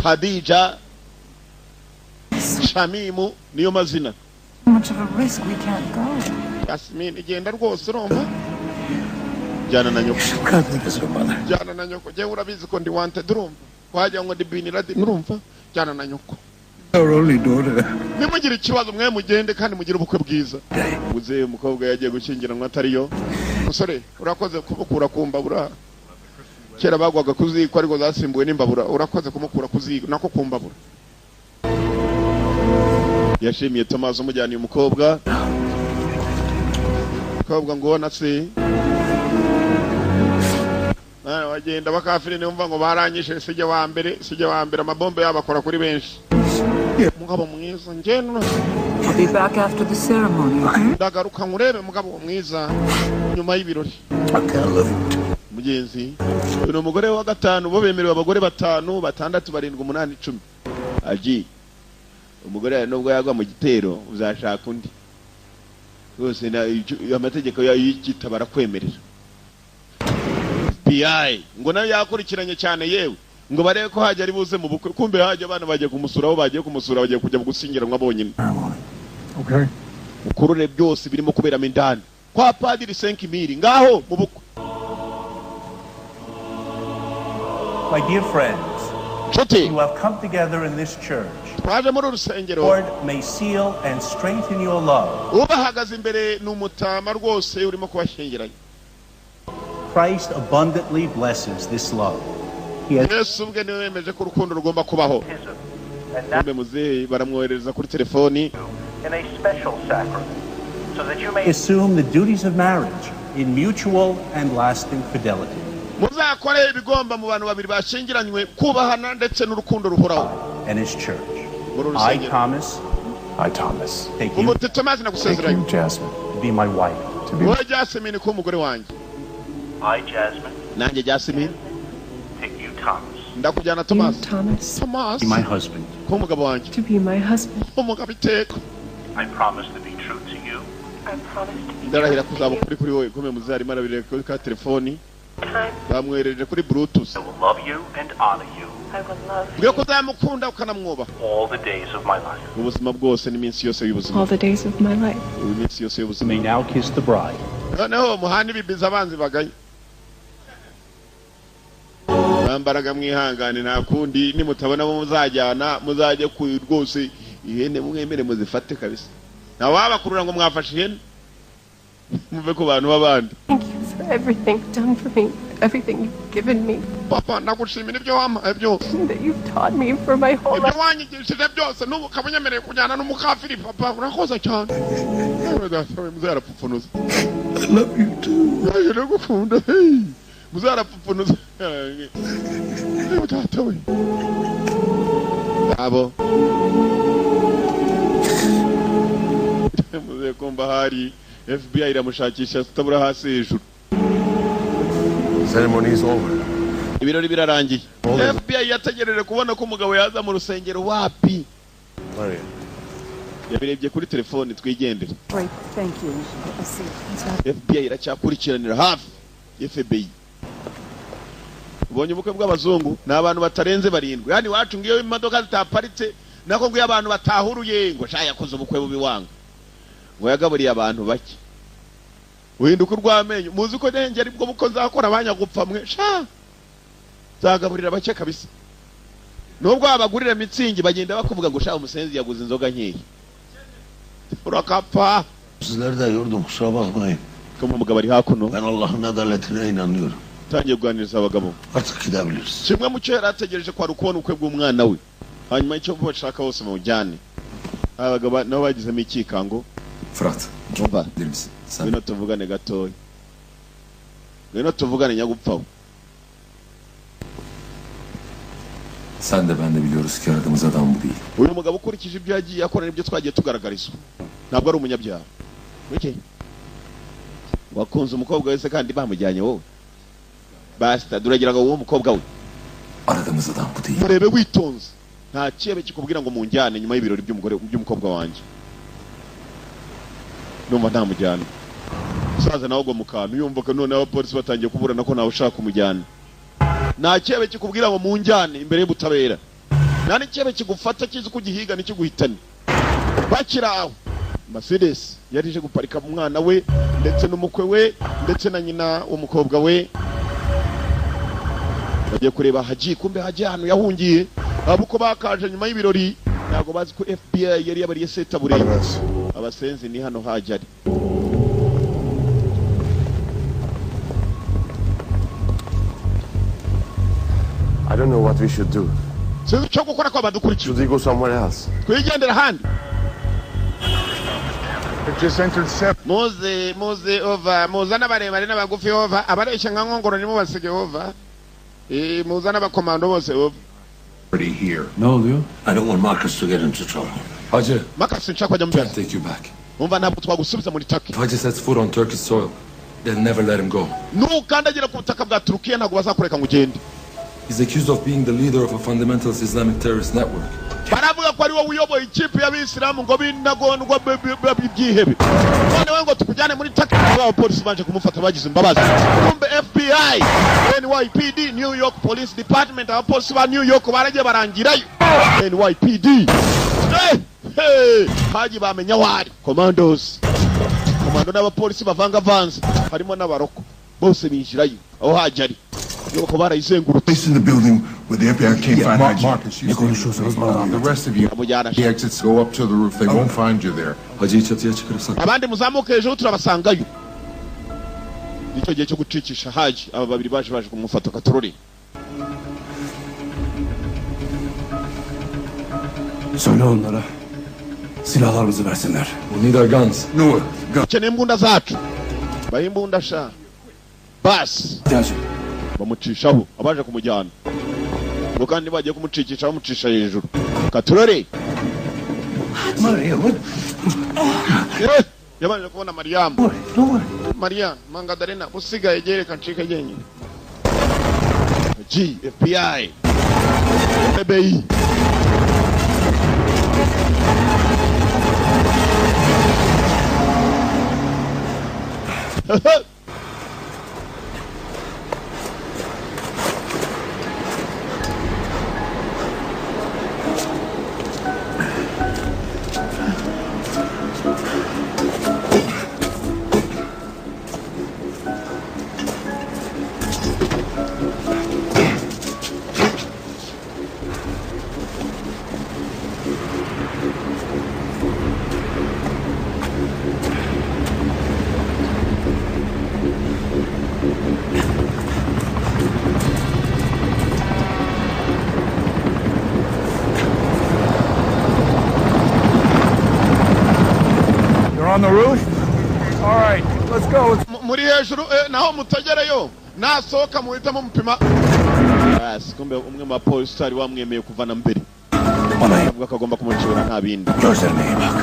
Khadija, Shamimu, niyo mazina. Much of a risk, we can't go. Jasmine igenda rwose urumva. Jana na nyoko. Jana na nyoko. Je urabizi ko ndi wanted urumva. Wajya ngo ndibinira urumva. Jana na nyoko. Our only daughter. Nimugira ikibazo mwe mugende kandi mugira ubukwe bwiza. Uze umukobwa yagiye gushyingiranwa atariyo. Musore urakoze kumukura kumbabura. Kera bagwaga kuziko ariko zasimbuwe n'imbabura. Urakoze kumukura kuziko nako kumbabura. Yashimiye Thomas umujyaniye umukobwa. Umukobwa ngo natse. Wagenda bakafiri numva ngo baranyishe sije wa mbere amabombe yabakora kuri benshi. Mugabo mwiza ngeno. I'll be back after the ceremony. Ndagaruka nkurebe mugabo mwiza nyuma y'ibirori. Mugenzi uno mugore wa gatanu bo bemerewe abagore 5 6 7 8 10. Aji umugore nubwo yagwa mu gitero uzashaka undi. Rwose amategeko y'igita barakwemerera. FBI ngo nayo yakurikiranye cyane yewe ngo barebe ko hajya ari buze mu bukwe kumbe hajya abana bagiye kumusura aho bagiye kumusura bagiye kujya gusingiranwa bonyine. Okay. Ukurure byose birimo kubera mindani kwa Padiri 5000 ngaho mu bukwe. My dear friends, you have come together in this church. Lord may seal and strengthen your love. Ubahagaze imbere n'umutama rwose urimo kubashingiranye. Christ abundantly blesses this love. Yesu ubwe niwe yemeje ko urukundo rugomba kubaho. Kumbe muzehe baramwohereza kuri telefoni. In a special sacrament, so that you may assume the duties of marriage in mutual and lasting fidelity. Muzakore ibigomba mu bantu babiri bashingiranywe kubahana ndetse n'urukundo ruhoraho. And his church. I, Thomas, I, Thomas. Take you, Jasmine, to be my wife. Jasmine ko umugore wanjye. I, Jasmine. Nanjye Jasmine. Take you, Thomas. Ndakujyana Thomas. Thomas. Thomas. Be my husband. Ko umugabo wanjye. To be my husband. Umugabo iteka. I promise to be true to you. I promise to be Ndarahira kuzaba kuri wowe kome muzari marabire kuri ka telefoni. Bamwereje kuri Bluetooth. I will love you and honor you. I will love you. Byo kuzamukunda ukanamwuba. All the days of my life. Ubuzima bwose n'iminsi yose y'ubuzima. All the days of my life. Iminsi yose y'ubuzima. May now kiss the bride. Noneho muhani bibiza abanzi bagaye. Bambaraga mwihangane nta kundi nimutabona bo muzajyana muzajye ku rwose ihene mwemere muzifate kabisa. Na wabakurura ngo mwafashe ihene. Muve ku bantu babandi. Thank you for everything done for me, everything you've given me. Papa nagushimira ibyo wampaye byose. That you've taught me for my whole life. Ibyo wanyigishije byose n'ubu kabunyemereye kujyana n'umukafiri papa urakoze cyane. Muzarapfufunuza. I love you too. Ndagukunda. Muzarapfufunuza. Tatawe. Abo. Muze kumba hari FBI iramushakisha tutabura hasi hejuru. Ceremony is over. Ibirori birarangiye. FBI yategereje kubona ko umugabo yaza mu rusengero wapi. Maria. Yabirebye kuri telefone twigendera. Right, thank you. I see. FBI iracyakurikiranira hafi. FBI. Ubonye ubukwe bw'abazungu n'abantu batarenze barindwi. Yani wacu ngiyo imodoka zitaparitse nako ngo abantu batahuruye ngo sha yakoze ubukwe bubi wanga. Ngo yagaburiye abantu bake. Uhinduka urwamenyo muzi ko nenge ari bwo buko nzakora abanyagupfa mwe sha. Zagaburira bake kabisa. Nubwo abagurira mitsingi bagenda bakuvuga ngo sha umusenzi yaguze inzoga nkeyi. Urakapfa. Sizler de yordum kusura bakmayın. Kama umugabo ari hakuno. Ben Allah'ın adaletine inanıyorum. Tangiye kuganiriza abagabo. Artık gidebiliriz. Kimwe mu cyo yarategereje kwa rukubona ukwe bw'umwana we. Hanyuma icyo bashaka bose mu jyane. Abagabo nabo bagizemo ikikango. Fırat. Umva. Bilir misin? Sen. Ngwino tuvugane gatoya. Ngwino tuvugane nyagupfaho. Sen de ben de biliyoruz ki aradığımız adam bu değil. Uyu mugabo ukurikije ibyo yagiye akora n'ibyo twagiye tugaragarizwa. Ntabwo ari umunyabyaha. Wiki. Wakunze umukobwa wese kandi bamujyanye wowe. Basta duragira ngo uwo mukobwa we. Aradığımız adam bu değil. Murebe witonze. Nta kibe kikubwira ngo munjyane nyuma y'ibirori by'umukobwa wanjye. Numva ntamujyana. Saza nawo go mukanu yumva ko none abapolisi batangiye kuburana ko nawe ushaka kumujyana. Nta kibe kikubwira ngo munjyane imbere y'ubutabera. Nani kibe kigufata kizi kugihiga n'ikiguhitana. Bakiraho. Mercedes yarije guparika umwana we ndetse n'umukwe we ndetse na nyina umukobwa we. Bagiye kureba Haji kumbe Haji hano yahungiye abuko bakaje nyuma y'ibirori ntago bazi ko FBI yari yabariye seta bure abasenzi ni hano Haji ari. I don't know what we should do. Sinzi cyo gukora kwa badukurikiye. Should we go somewhere else? Twigendera handi. It just entered seven. Muze over muzana barebare n'abagufi over abaresha nka nkongoro ni mubasige over. Muzana abakomando bose over. Already here. No, you? I don't want Marcus to get into trouble. Hacı. Marcus nshaka kujya mbere. Take you back. Umva ntabwo twagusubiza muri Turkey. Hacı sets foot on Turkish soil. They'll never let him go. Nukandagira ku butaka bwa Turkiya ntabwo bazakureka ngo ugende. He's accused of being the leader of a fundamentalist Islamic terrorist network. Baravuga ko ari wowe uyoboye ikipe y'abisilamu ngo binagondwa byihebe. None we ngo tukujyane muri Turkey abapolisi baje kumufata bagize imbabazi. Kumbe FBI, NYPD, New York Police Department abapolisi ba New York baragiye barangirayo. NYPD. Haji bamenya wari. Commandos. Komando n'abapolisi bavanga vanze harimo n'abaroko. Bose binjirayo. Aho Haji ari. Place in the building where the FBI can't find Haji. Marcus, the rest of you, the exits go up to the roof. They won't find you there. Hacı'yı çatıya çıkarırsak. Abandi muzamuke hejuru turabasangayo. Nicyo gihe cyo gucicisha Haji aba babiri baje kumufata katorori. Söyle onlara silahlarımızı versinler. We need our guns. No, Keneye imbunda zacu. Bahe imbunda sha. Bas. Bamucishaho abaje kumujyana. Ngo kandi bagiye kumucikisha bamucisha hejuru. Katurore. Maria, what? Yabanje kubona Mariam. Mariam, Mangadarena, usigaye yereka ncika yenye. G, FBI. FBI. On the roof? All right, let's go. Muri hejuru naho mutagerayo nasohoka muhita mupima. Yes, kumbe umwe mu police ari wamwemeye kuvana mbere. Avuga ko agomba kumucura nta bindi. Gözlerine iyi bak.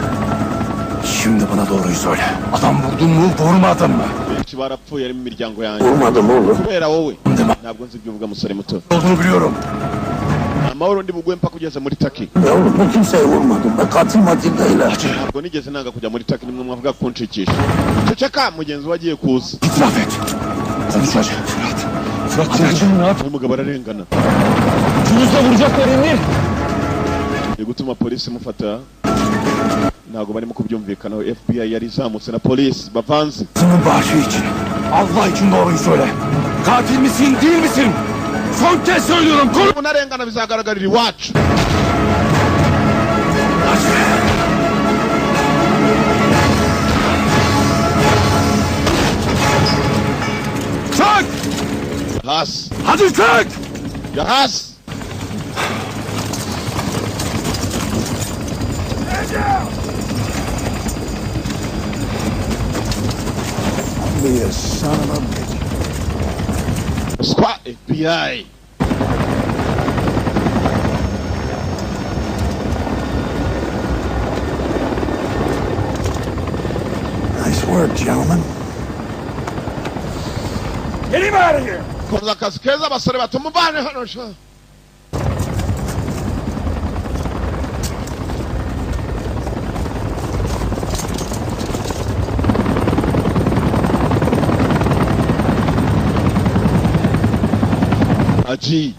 Şimdi bana doğruyu söyle. Adam vurdun mu, vurmadın mı? Benshi barapfuye ari mu miryango yanjye. Vurmadım oğlum. Kubera wowe. Ntabwo nzi ibyo uvuga musore muto. Olduğunu biliyorum. Amahoro ndi bugwe mpaka kugeza muri Taki. Yavrum ben kimseye vurmadım. Ben katil matil değilim. Ntabwo nigeze nanga kujya muri Taki nimwe mwavuga kunshikisha. Ceceka mugenzi wagiye kuza. İtiraf et. Konuş hadi. Fırat sen ne yaptın? Umugabo ararengana. Şunuzla vuracaklar Emir. Gutuma polisi mufata. Ntabwo barimo kubyumvikanaho. FBI yari izamutse na polisi bavanze. Senin başı için. Allah için doğruyu söyle. Katil misin değil misin? Son kez söylüyorum. Bunarengana bizagaragarira iwacu. Çök! Has. Hadi çök! Ya has. Be a son of a bitch. Squad FBI. Nice work, gentlemen. Get him out of here! Koza akazi keza abasore bato mubane hano sha. Aji.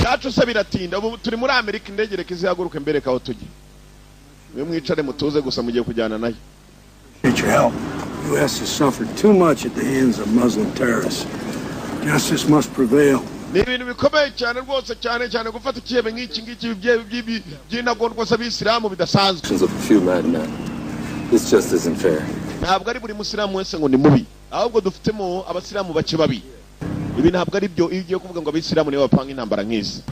Yacu se biratinda ubu turi muri Amerika indege reka izihaguruke mbere kaho tugiye. Mwe mwicare mutuze gusa mugiye kujyana nayo. Need your help. The U.S. has suffered too much at the hands of Muslim terrorists. Justice must prevail. Ni ibintu bikomeye cyane rwose cyane gufata ikihebe nk'iki ngiki by'intagondwa z'abisilamu bidasanzwe. Of a few madmen. This just isn't fair. Ntabwo ari buri musilamu wese ngo ni mubi. Ahubwo dufitemo abasilamu bake babi. Ibi ntabwo ari byo iyo kuvuga ngo abisilamu nibo bapanga intambara nk'izi.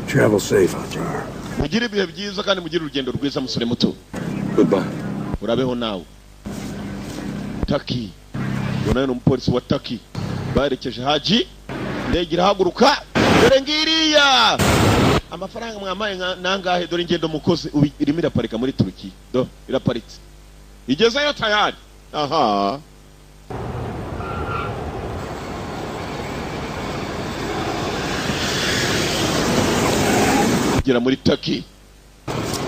Travel safe, Hajar. Mugire ibihe byiza kandi mugire urugendo rwiza musore muto. Goodbye. Urabeho nawe. Taki. Yonayo n'umupolisi wa Taki. Barekeje Haji. Ndege irahaguruka. Dore ngiriya. Amafaranga mwamaye nangahe dore ingendo mukoze irimo iraparika muri Turkiya. Do iraparitse. Igezeyo tayari. Aha. Gera muri Taki.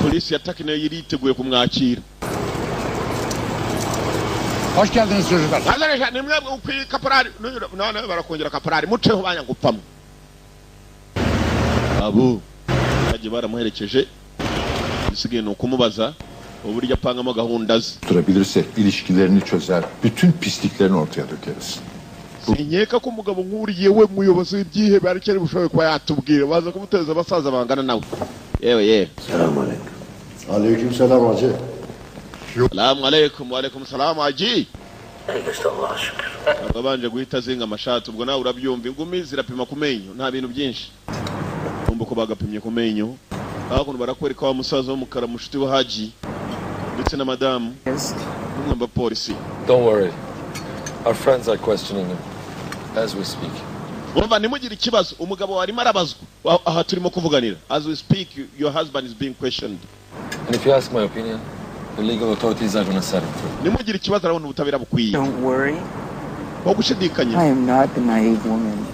Polisi ya Taki nayo yiriteguye kumwakira. Hoş geldiniz çocuklar. Hazır nimwe ukwi kaporari. None barakongera kaporari muceho banya gupamo. Abu. Baje baramuherekeje. Bisigaye no kumubaza uburyo apangamo gahunda ze. Durabilirse ilişkilerini çözer. Bütün pisliklerini ortaya dökeriz. Sinyeka ko umugabo nkuriye we muyobozi w'ibyihe barikere bushoboye kwa yatubwira baza kumuteza abasaza bangana nawe. Yewe. Selamünaleyküm. Aleykümselam hacı. Selamünaleyküm. Wa alaikum salam haji. İşte Allah'a şükür. Babanje guhita zinga amashati ubwo nawe urabyumva ingumi zirapima ku menyo nta bintu byinshi. Umbo ko bagapimye ku menyo. Aho barakwereka wa musaza w'umukara mushuti wa haji ndetse na madamu. Umwamba polisi. Don't worry. Our friends are questioning him as we speak. Umva nimugire ikibazo umugabo warimo arabazwa aha turimo kuvuganira. As we speak your husband is being questioned. And if you ask my opinion, the legal authorities are going to set him free. Nimugire ikibazo arabona ubutabera bukwiye. Don't worry. I am not a naive woman.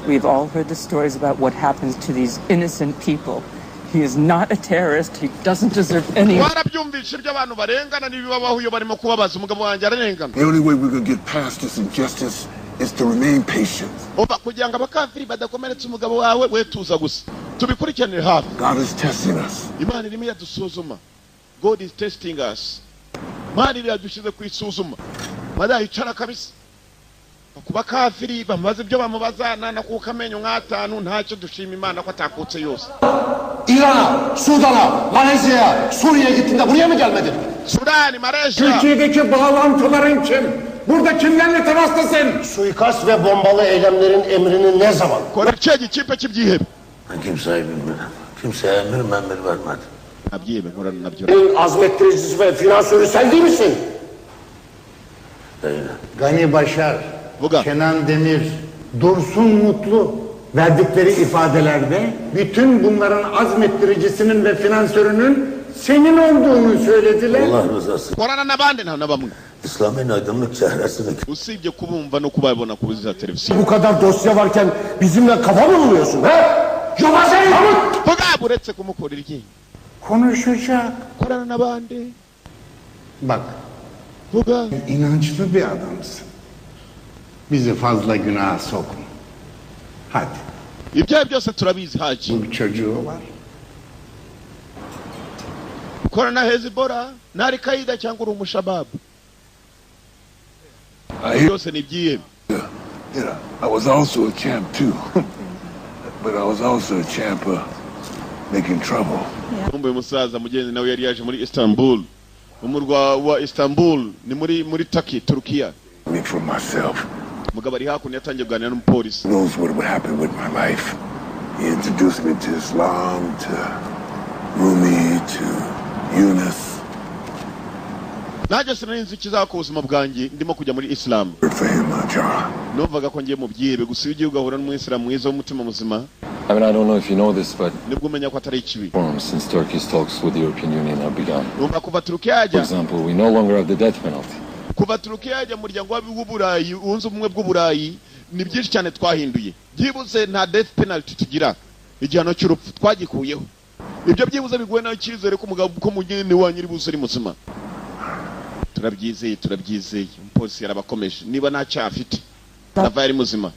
We've all heard the stories about what happens to these innocent people. He is not a terrorist. He doesn't deserve any. The only way we're going to get past this injustice is to remain patient. God is testing us. God is testing us. Kuba kafiri bamaze ibyo bamubazana na kukamenyo nk'atanu ntacyo dushima Imana ko atakutse yose. İran'a, Sudan'a, Malezya'ya, Suriye'ye gittiğinde buraya mı gelmedin? Sudan, Malezya. Türkiye'deki bağlantıların kim? Burada kimlerle temastasın? Suikast ve bombalı eylemlerin emrini ne zaman? Korekçeci kipe kibyihebe. Ben kimseyi bilmiyorum. Kimseye emir vermedim. Abyihebe moranın nabyo. Azmettiricisi ve finansörü sen değil misin? Değil. Gani Başar, Kenan Demir, Dursun Mutlu verdikleri ifadelerde bütün bunların azmettiricisinin ve finansörünün senin olduğunu söylediler. Allah rızası. Korana nabande na nabamwe. İslam'ın aydınlık çehresini. Usibye kubumva no kubayibona ku televizyon. Bu kadar dosya varken bizimle kafa mı buluyorsun he? Yobazayı Mahmut! Vuga buretse kumukorera iki? Konuşacak. Korana nabande. Bak. Vuga. İnançlı bir adamsın. Bizi fazla günaha sokma. Hadi. İbyaha byose turabizi Hacı. Bu çocuğu var. Korana Hezbollah, nari Kaida cyangwa uri umushababu. Byose ni byihebe. I was also a champ too. But I was also a champ making trouble. Umbe musaza mugenzi nawe yari yaje muri Istanbul. Umurwa wa Istanbul ni muri Turkey, Turkiya. Me for myself. Mugabo ari hakuno yatangiye kuganira n'umupolisi. Knows what would happen with my life. He introduced me to Islam, to Rumi, to Yunus. Naje sinanzi kizako ubuzima bwanjye ndimo kujya muri Islam. Numvaga ko ngiye mu byihebe gusa iyo ugahura n'umuyisilamu mwiza w'umutima muzima. I mean, I don't know if you know this, but since Turkey's talks with the European Union have begun. For example, we no longer have the death penalty. Kuva Turukiya yajya muryango w'Uburayi unze ubumwe bw'Uburayi ni byinshi cyane twahinduye. Byibuze nta death penalty tugira. Igihano cy'urupfu twagikuyeho. Ibyo byibuze biguwe nayo cyizere ko umugabo ko mugeni wa nyiri buze ari muzima. Turabyizeye umupolisi yarabakomeje niba nta cyafite. Nava yari muzima.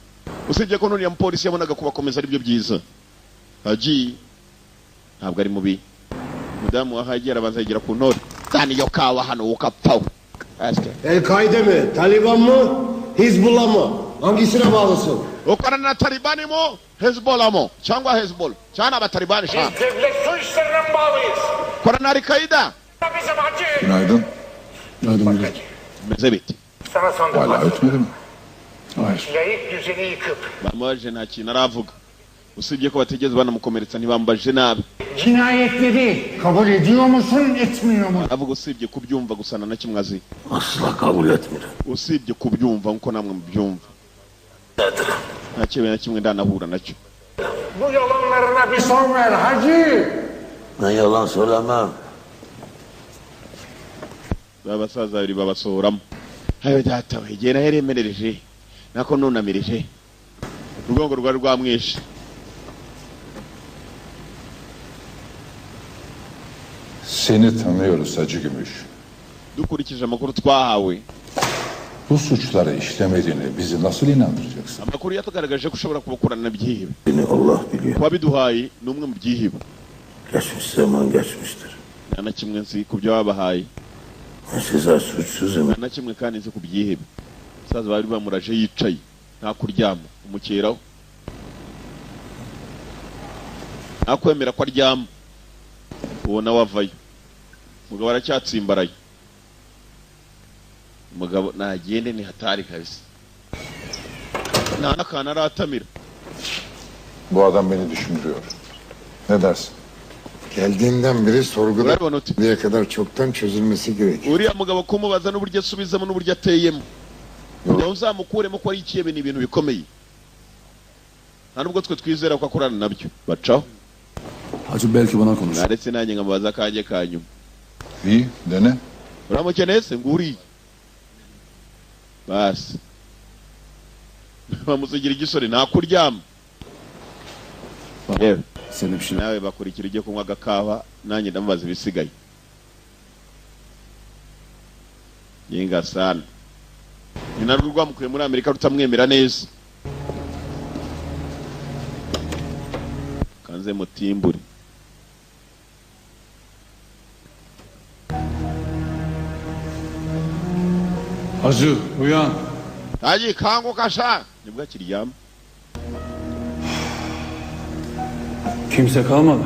Usibye ko none ya mupolisi yabonaga kubakomeza ari byo byiza. Haji ntabwo ari mubi. Mudamu wa Haji arabanza yigira ku ntore. Tani yo kawa hano ukapfaho. El-Kaide mi? Taliban mı? Hizbullah mı? Hangisine bağlısın? Ukarana Talibani mı? Hezbollah mı? Çangwa Hezbollah. Çana Talibani şah. Biz devlet su işlerine bağlıyız. Korana Al-Kaide. Bizim Hacı. Günaydın. Günaydın müdür. Meze bitti. Sana sandım. Hala ötmedi mi? Hayır. Yayık düzeni yıkıp. Bamubaje nta kintu aravuga. Usibye ko bategeze banamukomeretsa ntibambaje nabi. Cinayetleri kabul ediyor musun, etmiyor musun? Aravuga usibye kubyumva gusana na kimwe azi. Asla kabul etmiyorum. Usibye kubyumva nkuko namwe mubyumva. Nta kibe na kimwe ndanahura nacyo. Bu yalanlarına bir son ver Hacı. Ben yalan söylemem. Babasaza babiri babasohoramo. Hayo data we gera heremereje. Nako nunamirije. Rugongo rwari rwamwishe. Seni tanıyoruz Hacı Gümüş. Dukurikije amakuru twahawe. Bu suçları işlemediğini bizi nasıl inandıracaksın? Amakuru yatugaragaje ko ushobora kubakorana byihebe. Beni Allah biliyor. Wabiduhaye numwe mu byihebe. Geçmiş zaman geçmiştir. Nta kimwe nzi ku byo wabahaye. Size suçsuzum. Nta kimwe kandi nzi ku byihebe. Saza bari bamuraje yicaye nta kuryama umukeraho. Akwemera ko aryama. Ubona wavayo. Mugabo aracyatsimbaraye. Mugabo nagende ni hatari kabisa. Nta nakana aratamira. Bu adam beni düşündürüyor. Ne dersin? Geldiğinden beri sorguda diye kadar çoktan çözülmesi gerekiyor. Uriya mugabo kumubaza n'uburyo asubizamo n'uburyo ateyemo. Kugira uzamukuremo ko ari ikiyebe ni ibintu bikomeye. nta nubwo twe twizera ko akorana nabyo bacaho Hacı belki bana konuşur. naretse nanjye nkamubaza kanjye kanyuma İyi dene. uramukeneye se nguriye basi bamusigira igisore ntakuryama yewe nawe bakurikira ujye kunywa agakawa nanjye ndamubaza ibisigaye yinga sana ni narwo rwamukuye muri Amerika rutamwemera neza kanze mutimbure Hacı uyan. Hacı kanguka şa. Nibwo akiryama. Kimse kalmadı.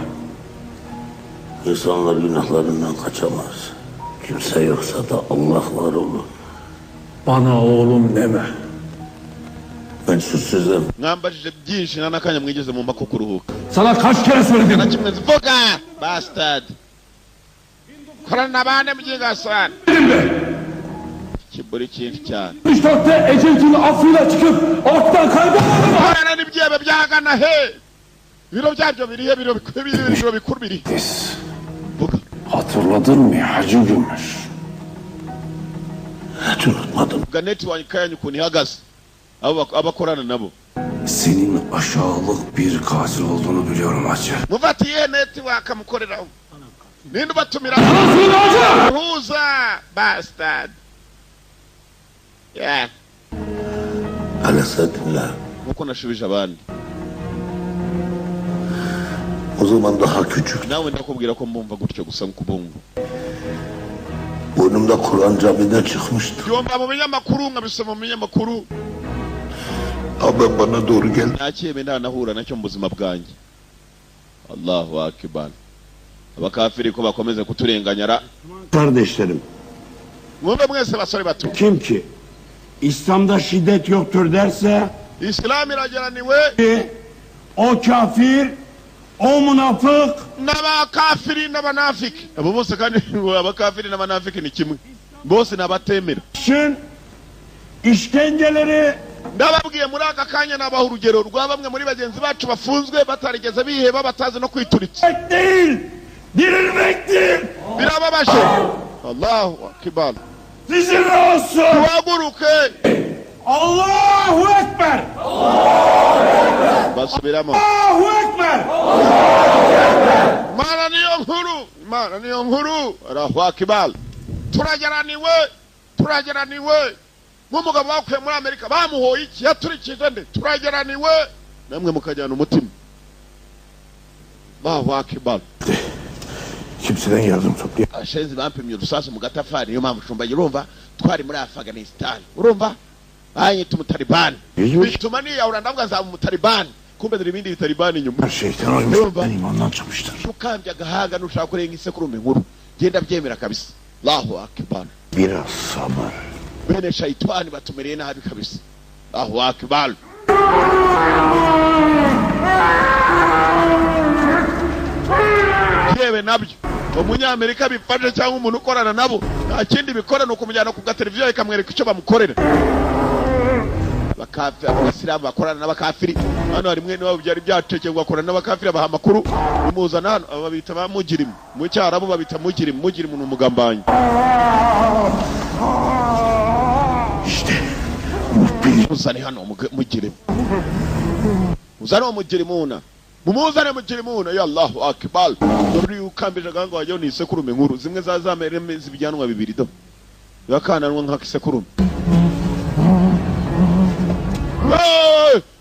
İnsanlar günahlarından kaçamaz. Kimse yoksa da Allah var oğlum. Bana oğlum deme. Ben suçsuzum. Mwambajije byinshi nta nakanya mwigeze mumba ko kuruhuka. Sana kaç kere söyledim? Sana kimwe zivuga bastard. Korana bane mujinga sana. Kiburi cyinshi cyane. 64'te Ecevit'in affıyla çıkıp ortadan kaybolmadı mı? Korana n'ibyebe byagana he. Biro byabyo biriye biro bikuru biri. Hatırladın mı Hacı Gümüş? Hiç unutmadım. Ganeti wanyikanya ukuntu ihagaze. Abakorana nabo. Senin aşağılık bir katil olduğunu biliyorum Hacı. Mufatiye neti wakamukoreraho. Ninde batumira? Huza bastard. Yeah. Alasa dinle. Nkuko nashubije abandi. O zaman daha küçük. Nawe ndakubwira ko mbumva gutyo gusa nkubungu. Burnumda Kur'an camiden çıkmıştı. Yomba mu binyamakuru nkabisoma mu binyamakuru. Abi bana doğru geldi. Nakiyeme ndanahura nacyo mu buzima bwanjye. Allahu akbar. Abakafiri ko bakomeze kuturenganyara. Kardeşlerim. Mwumve mwese basore bato. Kim ki İslam'da şiddet yoktur derse İslam irageraniwe o kafir, o münafık n'abakafiri n'abanafiki. Abo bose kandi abakafiri n'abanafiki ni kimwe. Bose n'abatemera. Şun işkenceleri ndababwiye muri aka kanya nabaha urugero rwa bamwe muri bagenzi bacu bafunzwe batarigeze biheba batazi no kwituritsa. Değil, dirilmektir. Birababaje. Allahu akbar. Sizin olsun. Tuhaguruke. Allahu Ekber. Basubiramo. Allahu Ekber. Mana niyo nkuru. Mana niyo nkuru. Allahu akbar. Turageraniwe. Nk'umugabo bakuye muri Amerika bamuhoye iki yaturikije nde turageraniwe namwe mukajyana umutima. Allahu akbar. Kimseden yardım topluyor. Ashenzi bampimye urusasi mu gatafari niyo mpamvu shumba urumva twari muri Afghanistan urumva banyita umutalibani bituma niyahura ndavuga nzaba umutalibani kumbe dore ibindi bitalibani inyuma Şeytan oymuş ben imandan çıkmıştır. Ukambya agahaga nushaka kurenga isekurume nkuru genda byemera kabisa. Allahu akbar. Biraz sabır. Bene shayitani batumereye nabi kabisa. Allahu akbar. Yewe nabyo umunyamerika bifashe cyangwa umuntu ukorana nabo nta kindi bikora no kumujyana ku gateleviziyo ikamwereka icyo bamukorera. Bakafi abasilamu bakorana n'abakafiri hano hari mwe nibo byari byatekeye gukorana n'abakafiri abaha makuru bimuzana hano ababita ba mujirimu mu cyarabu babita mujirimu n'umugambanyi. İşte uzane hano mujirimu uzane umujirimuna mumuzane mujirimuna ya Allahu akbar. Dore ukambije ganga wajyo ni isekurume nkuru zimwe zazamereme zibijyanwa bibiri do yakananwa nk'isekurume.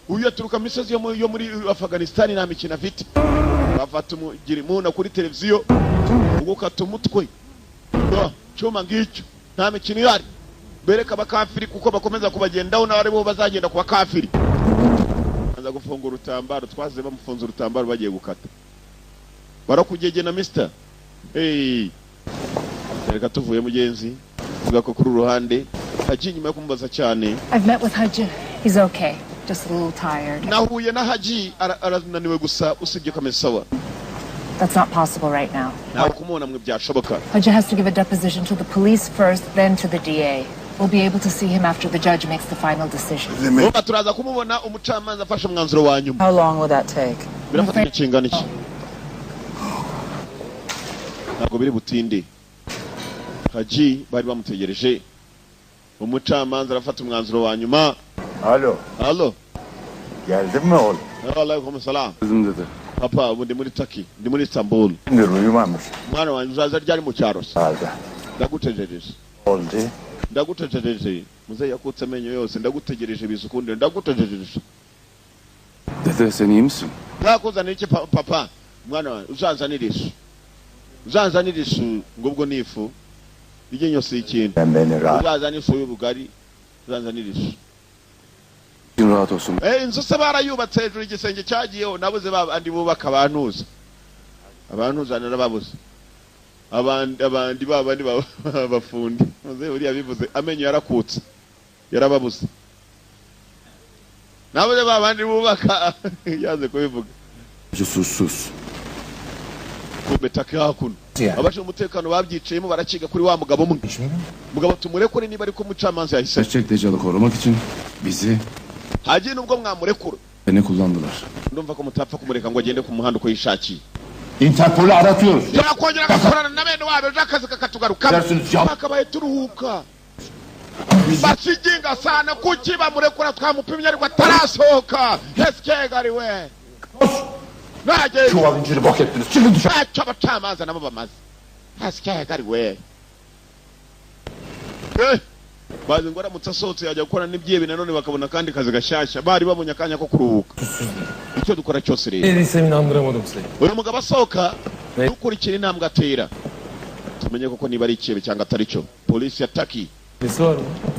Uyaturuka misozi yo muri Afghanistan na mikina afite bafata umujirimuna kuri televiziyo ugukata umutwe cyoma ngicyo nta mikino yari bereka abakafiri kuko bakomeza kubagendaho n'abari bo bazagenda ku bakafiri. Anza gufunga urutambaro twaze bamufunza urutambaro bagiye gukata barakugege na mister. Reka tuvuye mugenzi vuga ko kuri uruhande Haji nyuma yo kumubaza cyane. I've met with Haji. He's okay. Just a little tired. Nahuye na Haji arananiwe gusa usibye kameze sawa. That's not possible right now. Nawe kumubona mwe byashoboka. Haji has to give a deposition to the police first, then to the DA. We'll be able to see him after the judge makes the final decision. turaza kumubona umucamanza afashe umwanzuro wa nyuma. How long will that take? Birafata kingana iki? Ntabwo biri butinde. Haji bari bamutegereje. Umucamanza arafata umwanzuro wa nyuma. Alo. Geldin mi oğlum? Aleyküm selam. Kızım dedi. Papa, ndi muri Taki, ndi muri Istanbul. Şimdi uyumamış. Mwana wanjye uzaza ryari mu cyaro se? Ndagutegereje. Oldu. Ndagutegereje. Muze yakutse amenyo yose, ndagutegereje bizukunde, ndagutegereje. Dede sen iyi misin? Nakuzanira iki papa? Mwana wanjye uzanzanira isu. Uzanzanira isu ngubwo nifu. Igenyo si ikintu. Uzanzanira ifu y'ubugari. Uzanzanira isu. Rahat olsun. Inzu se barayubatse hejuru igisenge cyagiyeho nabuze andi bubaka abantuza. Abantuza narababuze. Abandi bafundi. Muze uriya bivuze amenyo yarakutse. Yarababuze. Nabuze babandi bubaka yaze kubivuga. Sus. Kubetaka hakuno. Abashe umutekano babyicayemo barakiga kuri wa mugabo umwe. Mugabo tumurekure niba ari ko mucamanza yahise. Gerçek Deccal'ı korumak için bizi Haji nubwo mwamurekura. Beni kullandılar. Ndumva ko mutapfa kumureka ngo agende ku muhanda uko yishakiye. Interpol'u aratıyoruz. Yakongera gakorana na bene wabo akazi kakatugaruka. Bakabaye turuhuka. Basiginga sana kuki bamurekura twamupimye ariko atarasohoka. Heskegari we. Naje. Çuval inciri bok ettiniz. Çıkın dışarı. Abacamanza nabo bamaze. Heskegari we. Bazi ngo aramutse asohotse yajya gukora n'ibyibi nanone bakabona kandi kazi gashyashya bari babonye akanya ko kuruhuka. Icyo dukora cyose rero. Neyse inandıramadım seni. Uyu mugabo asohoka dukurikira intambwe atera. Tumenye koko niba ari ikibe cyangwa atari cyo. Polisi ya Taki.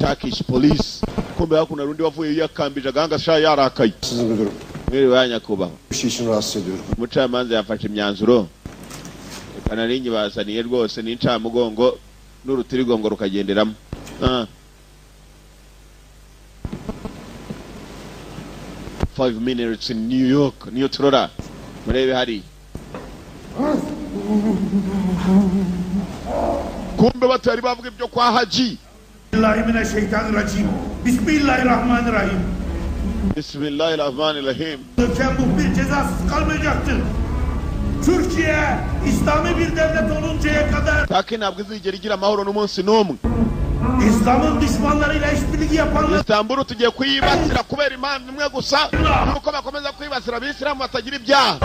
Turkish police. Kumbe hakuna rundi wavuye yakambije aganga sha yarakaye. Sizin müdürüm. Mwiri wa Nyakuba. Bir şey için rahatsız ediyorum. Umucamanza yafashe imyanzuro. Kanaringi bazaniye rwose n'incamugongo n'urutirigongo rukagenderamo. 5 minutes in New York, New Trora. Murebe hari. Kumbe batari bavuga ibyo kwa Haji. Bismillahirrahmanirrahim. Bismillahirrahmanirrahim. Bismillahirrahmanirrahim. Döken muhbir cezasız kalmayacaktır. Türkiye İslami bir devlet oluncaya kadar Taki ntabwo izigera igira amahoro n'umunsi n'umwe. İslam'ın düşmanlarıyla işbirliği yapanlar Istanbul tugiye kuyibasira kubera impamvu imwe gusa nuko bakomeza kwibasira abisilamu batagira ibyaha.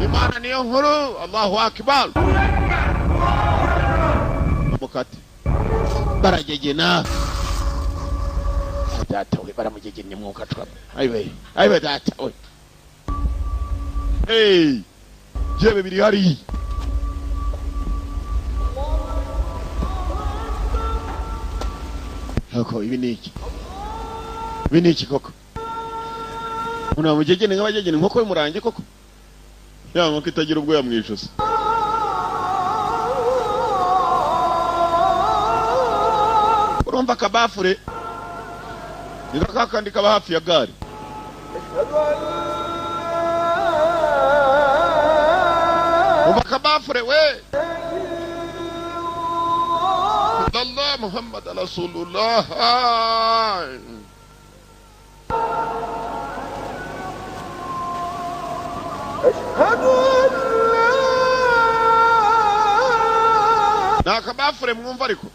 Imana niyo nkuru. Allahu akbar. Mukati baragegena data we baramugegenya mwuka twa aywe data we. Hey jebe biri hari. Hako ibi niki koko. Una mugegene nk'abagegene nkoko y'umurange koko. Ya nkoko itagira ubwo yamwishusa. Urumva kabafure. Ndika kandi kaba hafi ya gari. Urumva kabafure we. Allah Muhammad Rasulullah. Nakabafure mwumva ariko.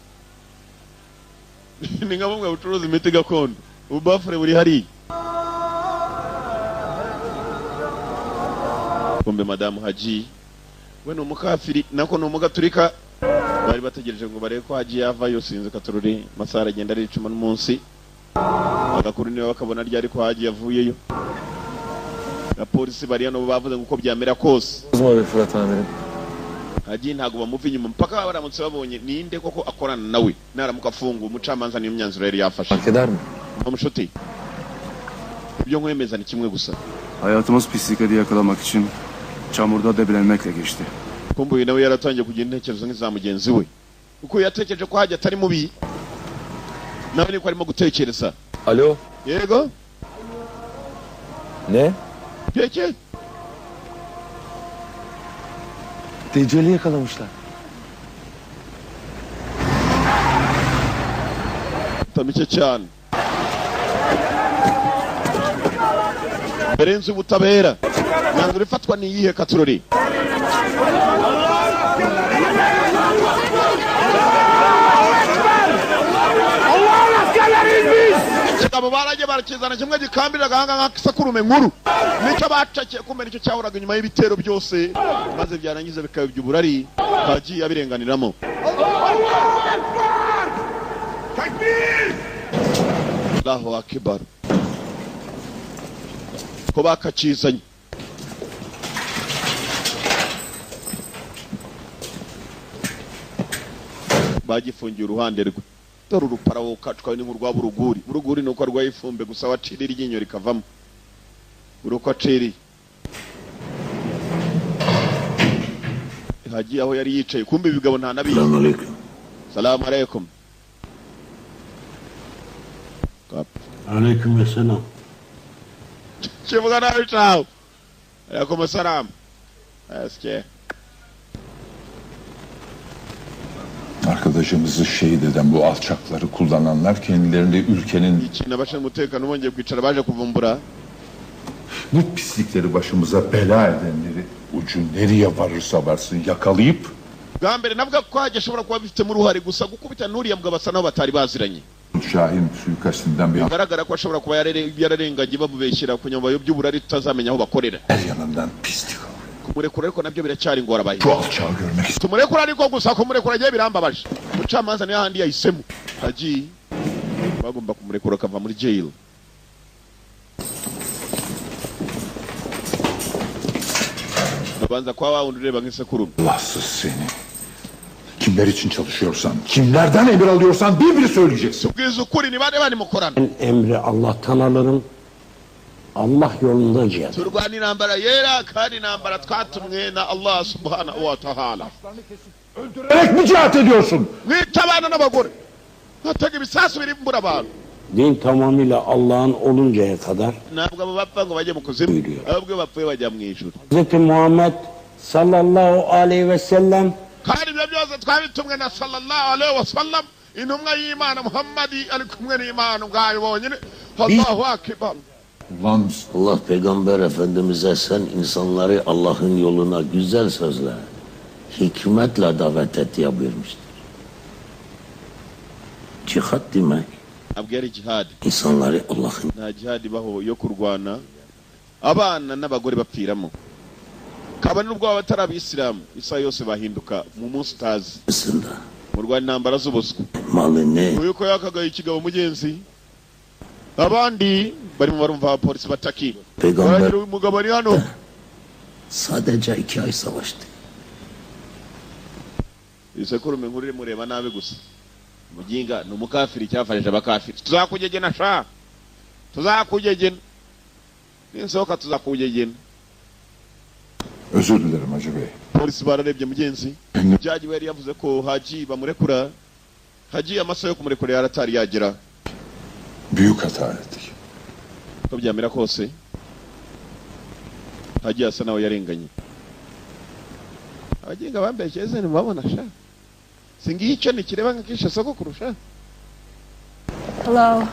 Ni nka bumwe bucuruza imiti gakondo. Ubafure buri hari. Kumbe Madamu Haji we ni umukafiri nako ni umugaturika. Bari bategereje ngo barebe ko Haji yavayo sinze katururi masara agenda ari 10 n'umunsi. Agakuru niwe bakabona ryari ko Haji yavuyeyo. Na polisi bari hano bavuze ngo uko byamera kose. Haji ntago bamuva inyuma mpaka baramutse babonye ninde koko akorana nawe naramuka afunga umucamanza niyo myanzuro yari yafashe. Amushuti. Ibyo nkwemeza ni kimwe gusa. Hayatımız pislikleri yakalamak için çamurda debelenmekle geçti. Kumbuye nawe yaratangiye kugira intekerezo nk'iza mugenzi we. Uko yatekereje ko Haji atari mubi. Nawe niko arimo gutekereza. Alo. Yego. Ne? Peki. Deccal'i yakalamışlar. mike cyane berenze ubutabera nyanzuro ifatwa ni yihe Katurori kigabo baraje barakizana kimwe gikambira gahanga nk'akisakurume nkuru nicyo bacakiye kumbe nicyo cyahuraga nyuma y'ibitero byose maze byarangiza bikaba by'uburari Haji abirenganiramo Allahu akbar ko bakacizanye bagifungiye uruhande rwe dore uruparawo kacwawe n'urwabo uruguri nuko rwayifumbe gusa wacirira iryinyo rikavamo uruko aciri Haji aho yari yicaye kumbe ibigabo nta nabi Salamu alaykum Alaykum assalam Kivuga nawe ciao Alaykum assalam Eski Arkadaşımızı şehit eden bu alçakları kullananlar kendilerinde ülkenin içine başın umutekano bongeye kwicara baje kuvumbura bu pislikleri başımıza bela edenleri ucu nereye varırsa varsın yakalayıp gambere navuga ko hagishobora kuba bifitemo uruhare gusa gukubita nuriya mbwa basa naho batari baziranye Şahin suikastinden bir bigaragara ko ashobora kuba yararenganye babubeshyira ku nyamba y'uburari tutazamenya aho bakorera her yanından pislik kumurekura ariko nabyo biracyari ngora bayi çok alçağı görmek istiyorum kumurekura ariko gusa kumurekura agiye birambabaje umucamanza niyo handi yahisemo Haji bagomba kumurekura akava muri jail babanza kwa wundi ureba nk'isekurume Allahsız seni kimler için çalışıyorsan kimlerden emir alıyorsan bir söyleyeceksin ubwiza ukuri ni bane mukorana emri Allah'tan alırım Allah yolunda cihad turwana intambara yera kandi intambara twatumwe na Allah subhanahu wa ta'ala öldürerek mi cihat ediyorsun nitabana n'abagore hatega ibisasu birimbura abantu din tamamıyla Allah'ın oluncaya kadar ntabwo abo bapfa ngo bajye mu kuzimu ahubwo bapfuye bajya mu ijuru Hz. Muhammed sallallahu aleyhi ve sellem kandi ibyo byose twabitumwe na sallallahu aleyhi ve sellem intumwa y'Imana Muhammadi ari kumwe n'Imana ubwayo bonyine Allahu akbar Allah Peygamber Efendimiz'e sen insanları Allah'ın yoluna güzel sözle, hikmetle davet et diye buyurmuştur. Cihad demek, abwira jihad insanları Allah'ın nta jihad ibaho yo kurwana abana n'abagore bapfiramo kabone n'ubwo abatari abisilamu isa yose bahinduka mu munsi utazi mu rwanda intambara z'ubuswa uyuko yakagaye ikigabo mugenzi abandi barimo barumva abapolisi bataki Peygamber umugabo ari hano sadece 2 ay savaştı. Isekurume nkuru mureba nabe gusa muginga ni umukafiri cyafashije abakafiri tuzakugegena sha tuzakugegena ninsoka tuzakugegena Özür dilerim Hacı Bey polisi bararebye mugenzi jaji wari yavuze ko Haji bamurekura Haji amasaha yo kumurekura yaratari yagera büyük hata ettik ko byamera kose Haji asa nawe yarenganye abagenga bambekeze ni mubabona sha singiye icyo nikireba nk'akisha soko kurusha Hello.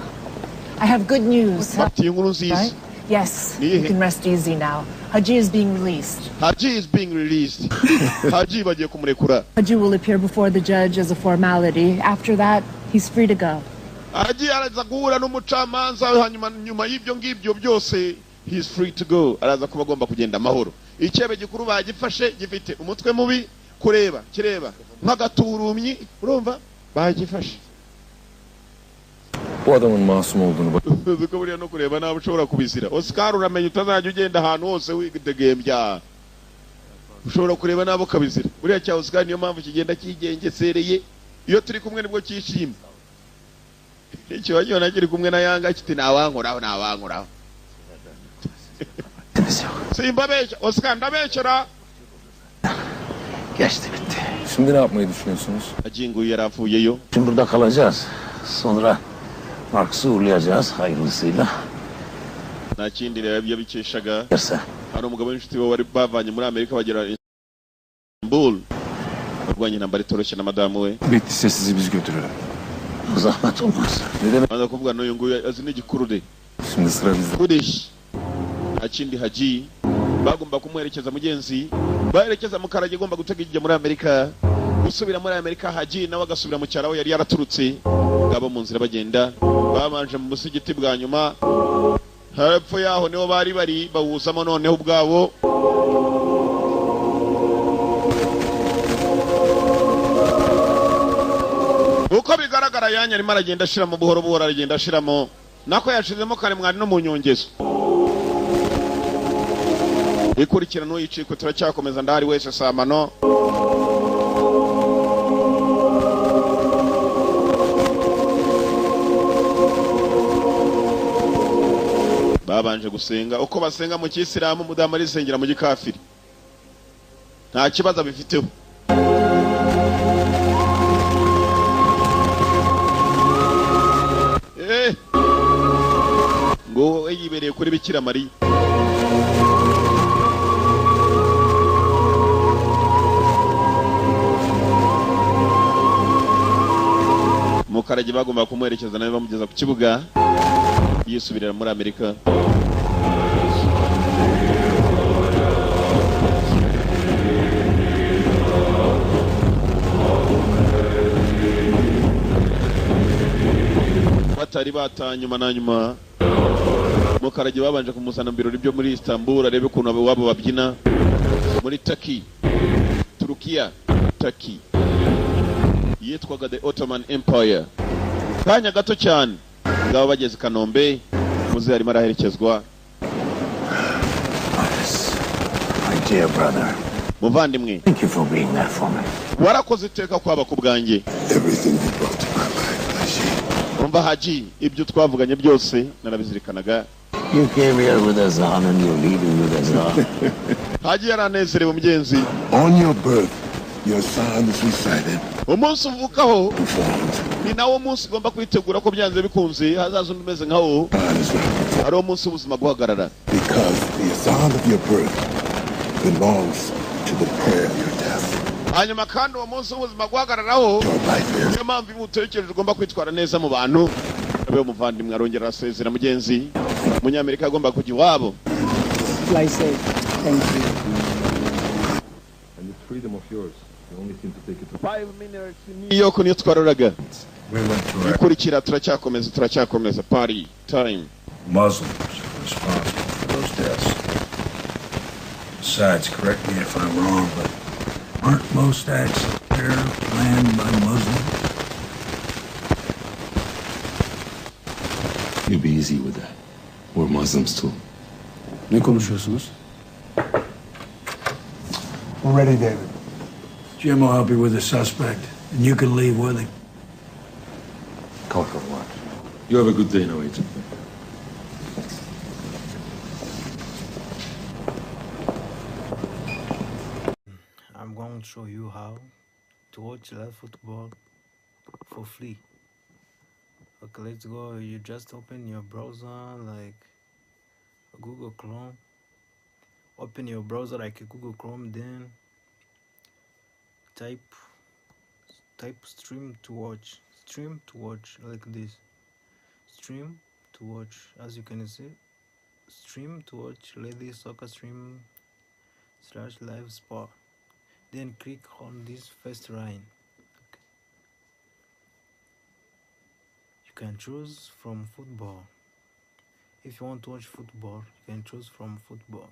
I have good news. Right? Yes, you can rest easy now. Haji is being released. Haji is being released. Haji bagiye kumurekura. Haji will appear before the judge as a formality. After that, he's free to go. Haji araza guhura n'umucamanza hanyuma nyuma y'ibyo ngibyo byose he's free to go. Araza kuba agomba kugenda amahoro. Icyebe gikuru bagifashe gifite umutwe mubi kureba kireba nk'agaturumyi urumva bagifashe. Bu adamın masum olduğunu bak. Zuko buriya no kureba nawe ushobora kubizira. Oscar uramenye utazajya ugenda ahantu hose wigedegembya. Ushobora kureba nabo kabizira. Buriya cya Oscar niyo mpamvu kigenda kigengesereye. Iyo turi kumwe nibwo cyishimye. Icyo wanyo nakiri kumwe na Yanga kiti nawankoraho. Simba beş, Oscar ndabekera. Geçti bitti. Şimdi ne yapmayı düşünüyorsunuz? Acingu yaravuyeyo. Şimdi burada kalacağız. Sonra Marks'ı uğurlayacağız hayırlısıyla. Nta kindi rero yabikeshaga. Hari umugabo w'inshuti we wari bavanye muri Amerika bagera Istanbul. Barwanye intambara itoroshye na madamu we. Bittiyse sizi biz götürelim. Zahmet olmaz. Ne demek? Bana kuvuga n'uyu nguyu azi n'igikurude. Şimdi sıra bizde. Kudish. Akindi Haji bagomba kumuherekeza mugenzi baherekeza mu Karage agomba gutega ijya muri Amerika gusubira muri Amerika. Haji nawe agasubira mu cyaro yari yaraturutse ngabo mu nzira bagenda babanje mu musigiti bwa nyuma hepfo yaho niho bari bawuzamo noneho ubwabo. Uko bigaragara yanya arimo aragenda ashiramo buhoro buhoro aragenda ashiramo nako yashizemo kare mwari no mu nyongezo. Ikurikira no yiciko turacyakomeza ndahari wese samano. Babanje gusenga uko basenga mu Kisilamu mudamu arisengera mu gikafiri nta kibazo bifiteho. Ngo yibereye kuri Bikira Mariya. Mu Karage bagomba kumuherekeza nawe bamugeza ku kibuga yisubirira muri Amerika. Batari batanyuma na nyuma mu Karage babanje kumuzana mu birori byo muri Istanbul arebe ukuntu wabo babyina muri Turkey, Turukiya, Turkey yitwaga the Ottoman Empire. Kanya gato cyane ngabo bageze Kanombe muze harimo araherekezwa. My dear brother, muvandimwe, thank you for being there for me. Warakoze iteka kwaba ku bwanjye. Everything you brought to my life, Haji. Umva Haji, ibyo twavuganye byose narabizirikanaga. You came here with Azan and you're leaving with Azan. Haji yaranezerewe mugenzi. On your birth, your son is recited. Umunsi uvukaho ni nawo munsi ugomba kwitegura ko byanze bikunze hazaza undi umeze nkawo ari umunsi ubuzima guhagarara. Because the Azan of your birth belongs to the prayer of your death. Hanyuma kandi uwo munsi ubuzima guhagararaho niyo mpamvu imutekereje ugomba kwitwara neza mu bantu. Abe umuvandimwe arongera asezera mugenzi Munyamerika agomba kujya iwabo. Fly safe. Thank you. And the freedom of yours. The only thing to take it to 5 minutes. Niyo ko niyo twaroraga. Ikurikira turacyakomeza party time. Muslims are responsible for those deaths. Besides, correct me if I'm wrong, but aren't most acts there planned by Muslims? You be easy with that. We're Muslims too. Ne konuşuyorsunuz? We're ready, David. Jim will help you with the suspect, and you can leave with him. Call for what? You have a good day now, Agent. I'm going to show you how to watch live football for free. Okay, let's go. You just open your browser like Google Chrome. Open your browser like Google Chrome, then type stream to watch like this. Stream to watch, as you can see. Stream to watch Lady Soccer Stream /live sport. Then click on this first line. Okay. You can choose from football. If you want to watch football, you can choose from football.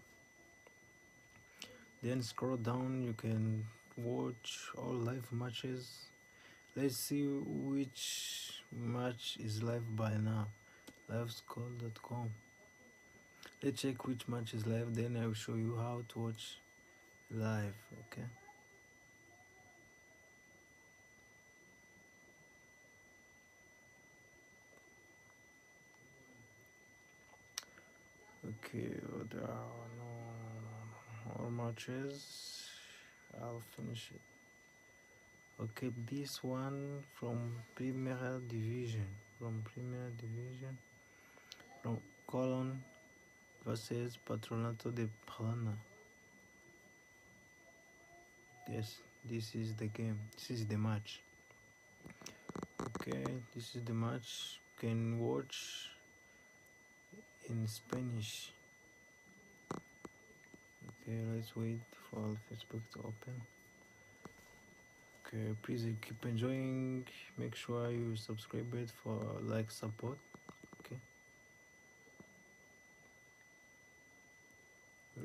Then scroll down, you can watch all live matches. Let's see which match is live by now. Livescore.com. Let's check which match is live, then I will show you how to watch live. Okay. Okay, there are no more matches. I'll finish it. Okay, this one from Premier Division. From Colón versus Patronato de Paraná. Yes, this is the game. This is the match. Okay, this is the match. You can watch in Spanish. Okay, let's wait for Facebook to open. Okay, please keep enjoying. Make sure you subscribe it for like support. Okay,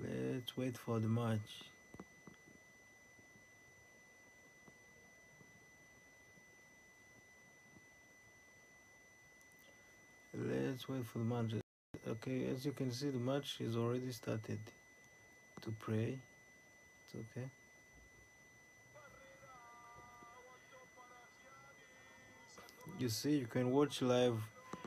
let's wait for the match. Let's wait for the match. Okay, as you can see, the match is already started. To pray, it's okay. You see, you can watch live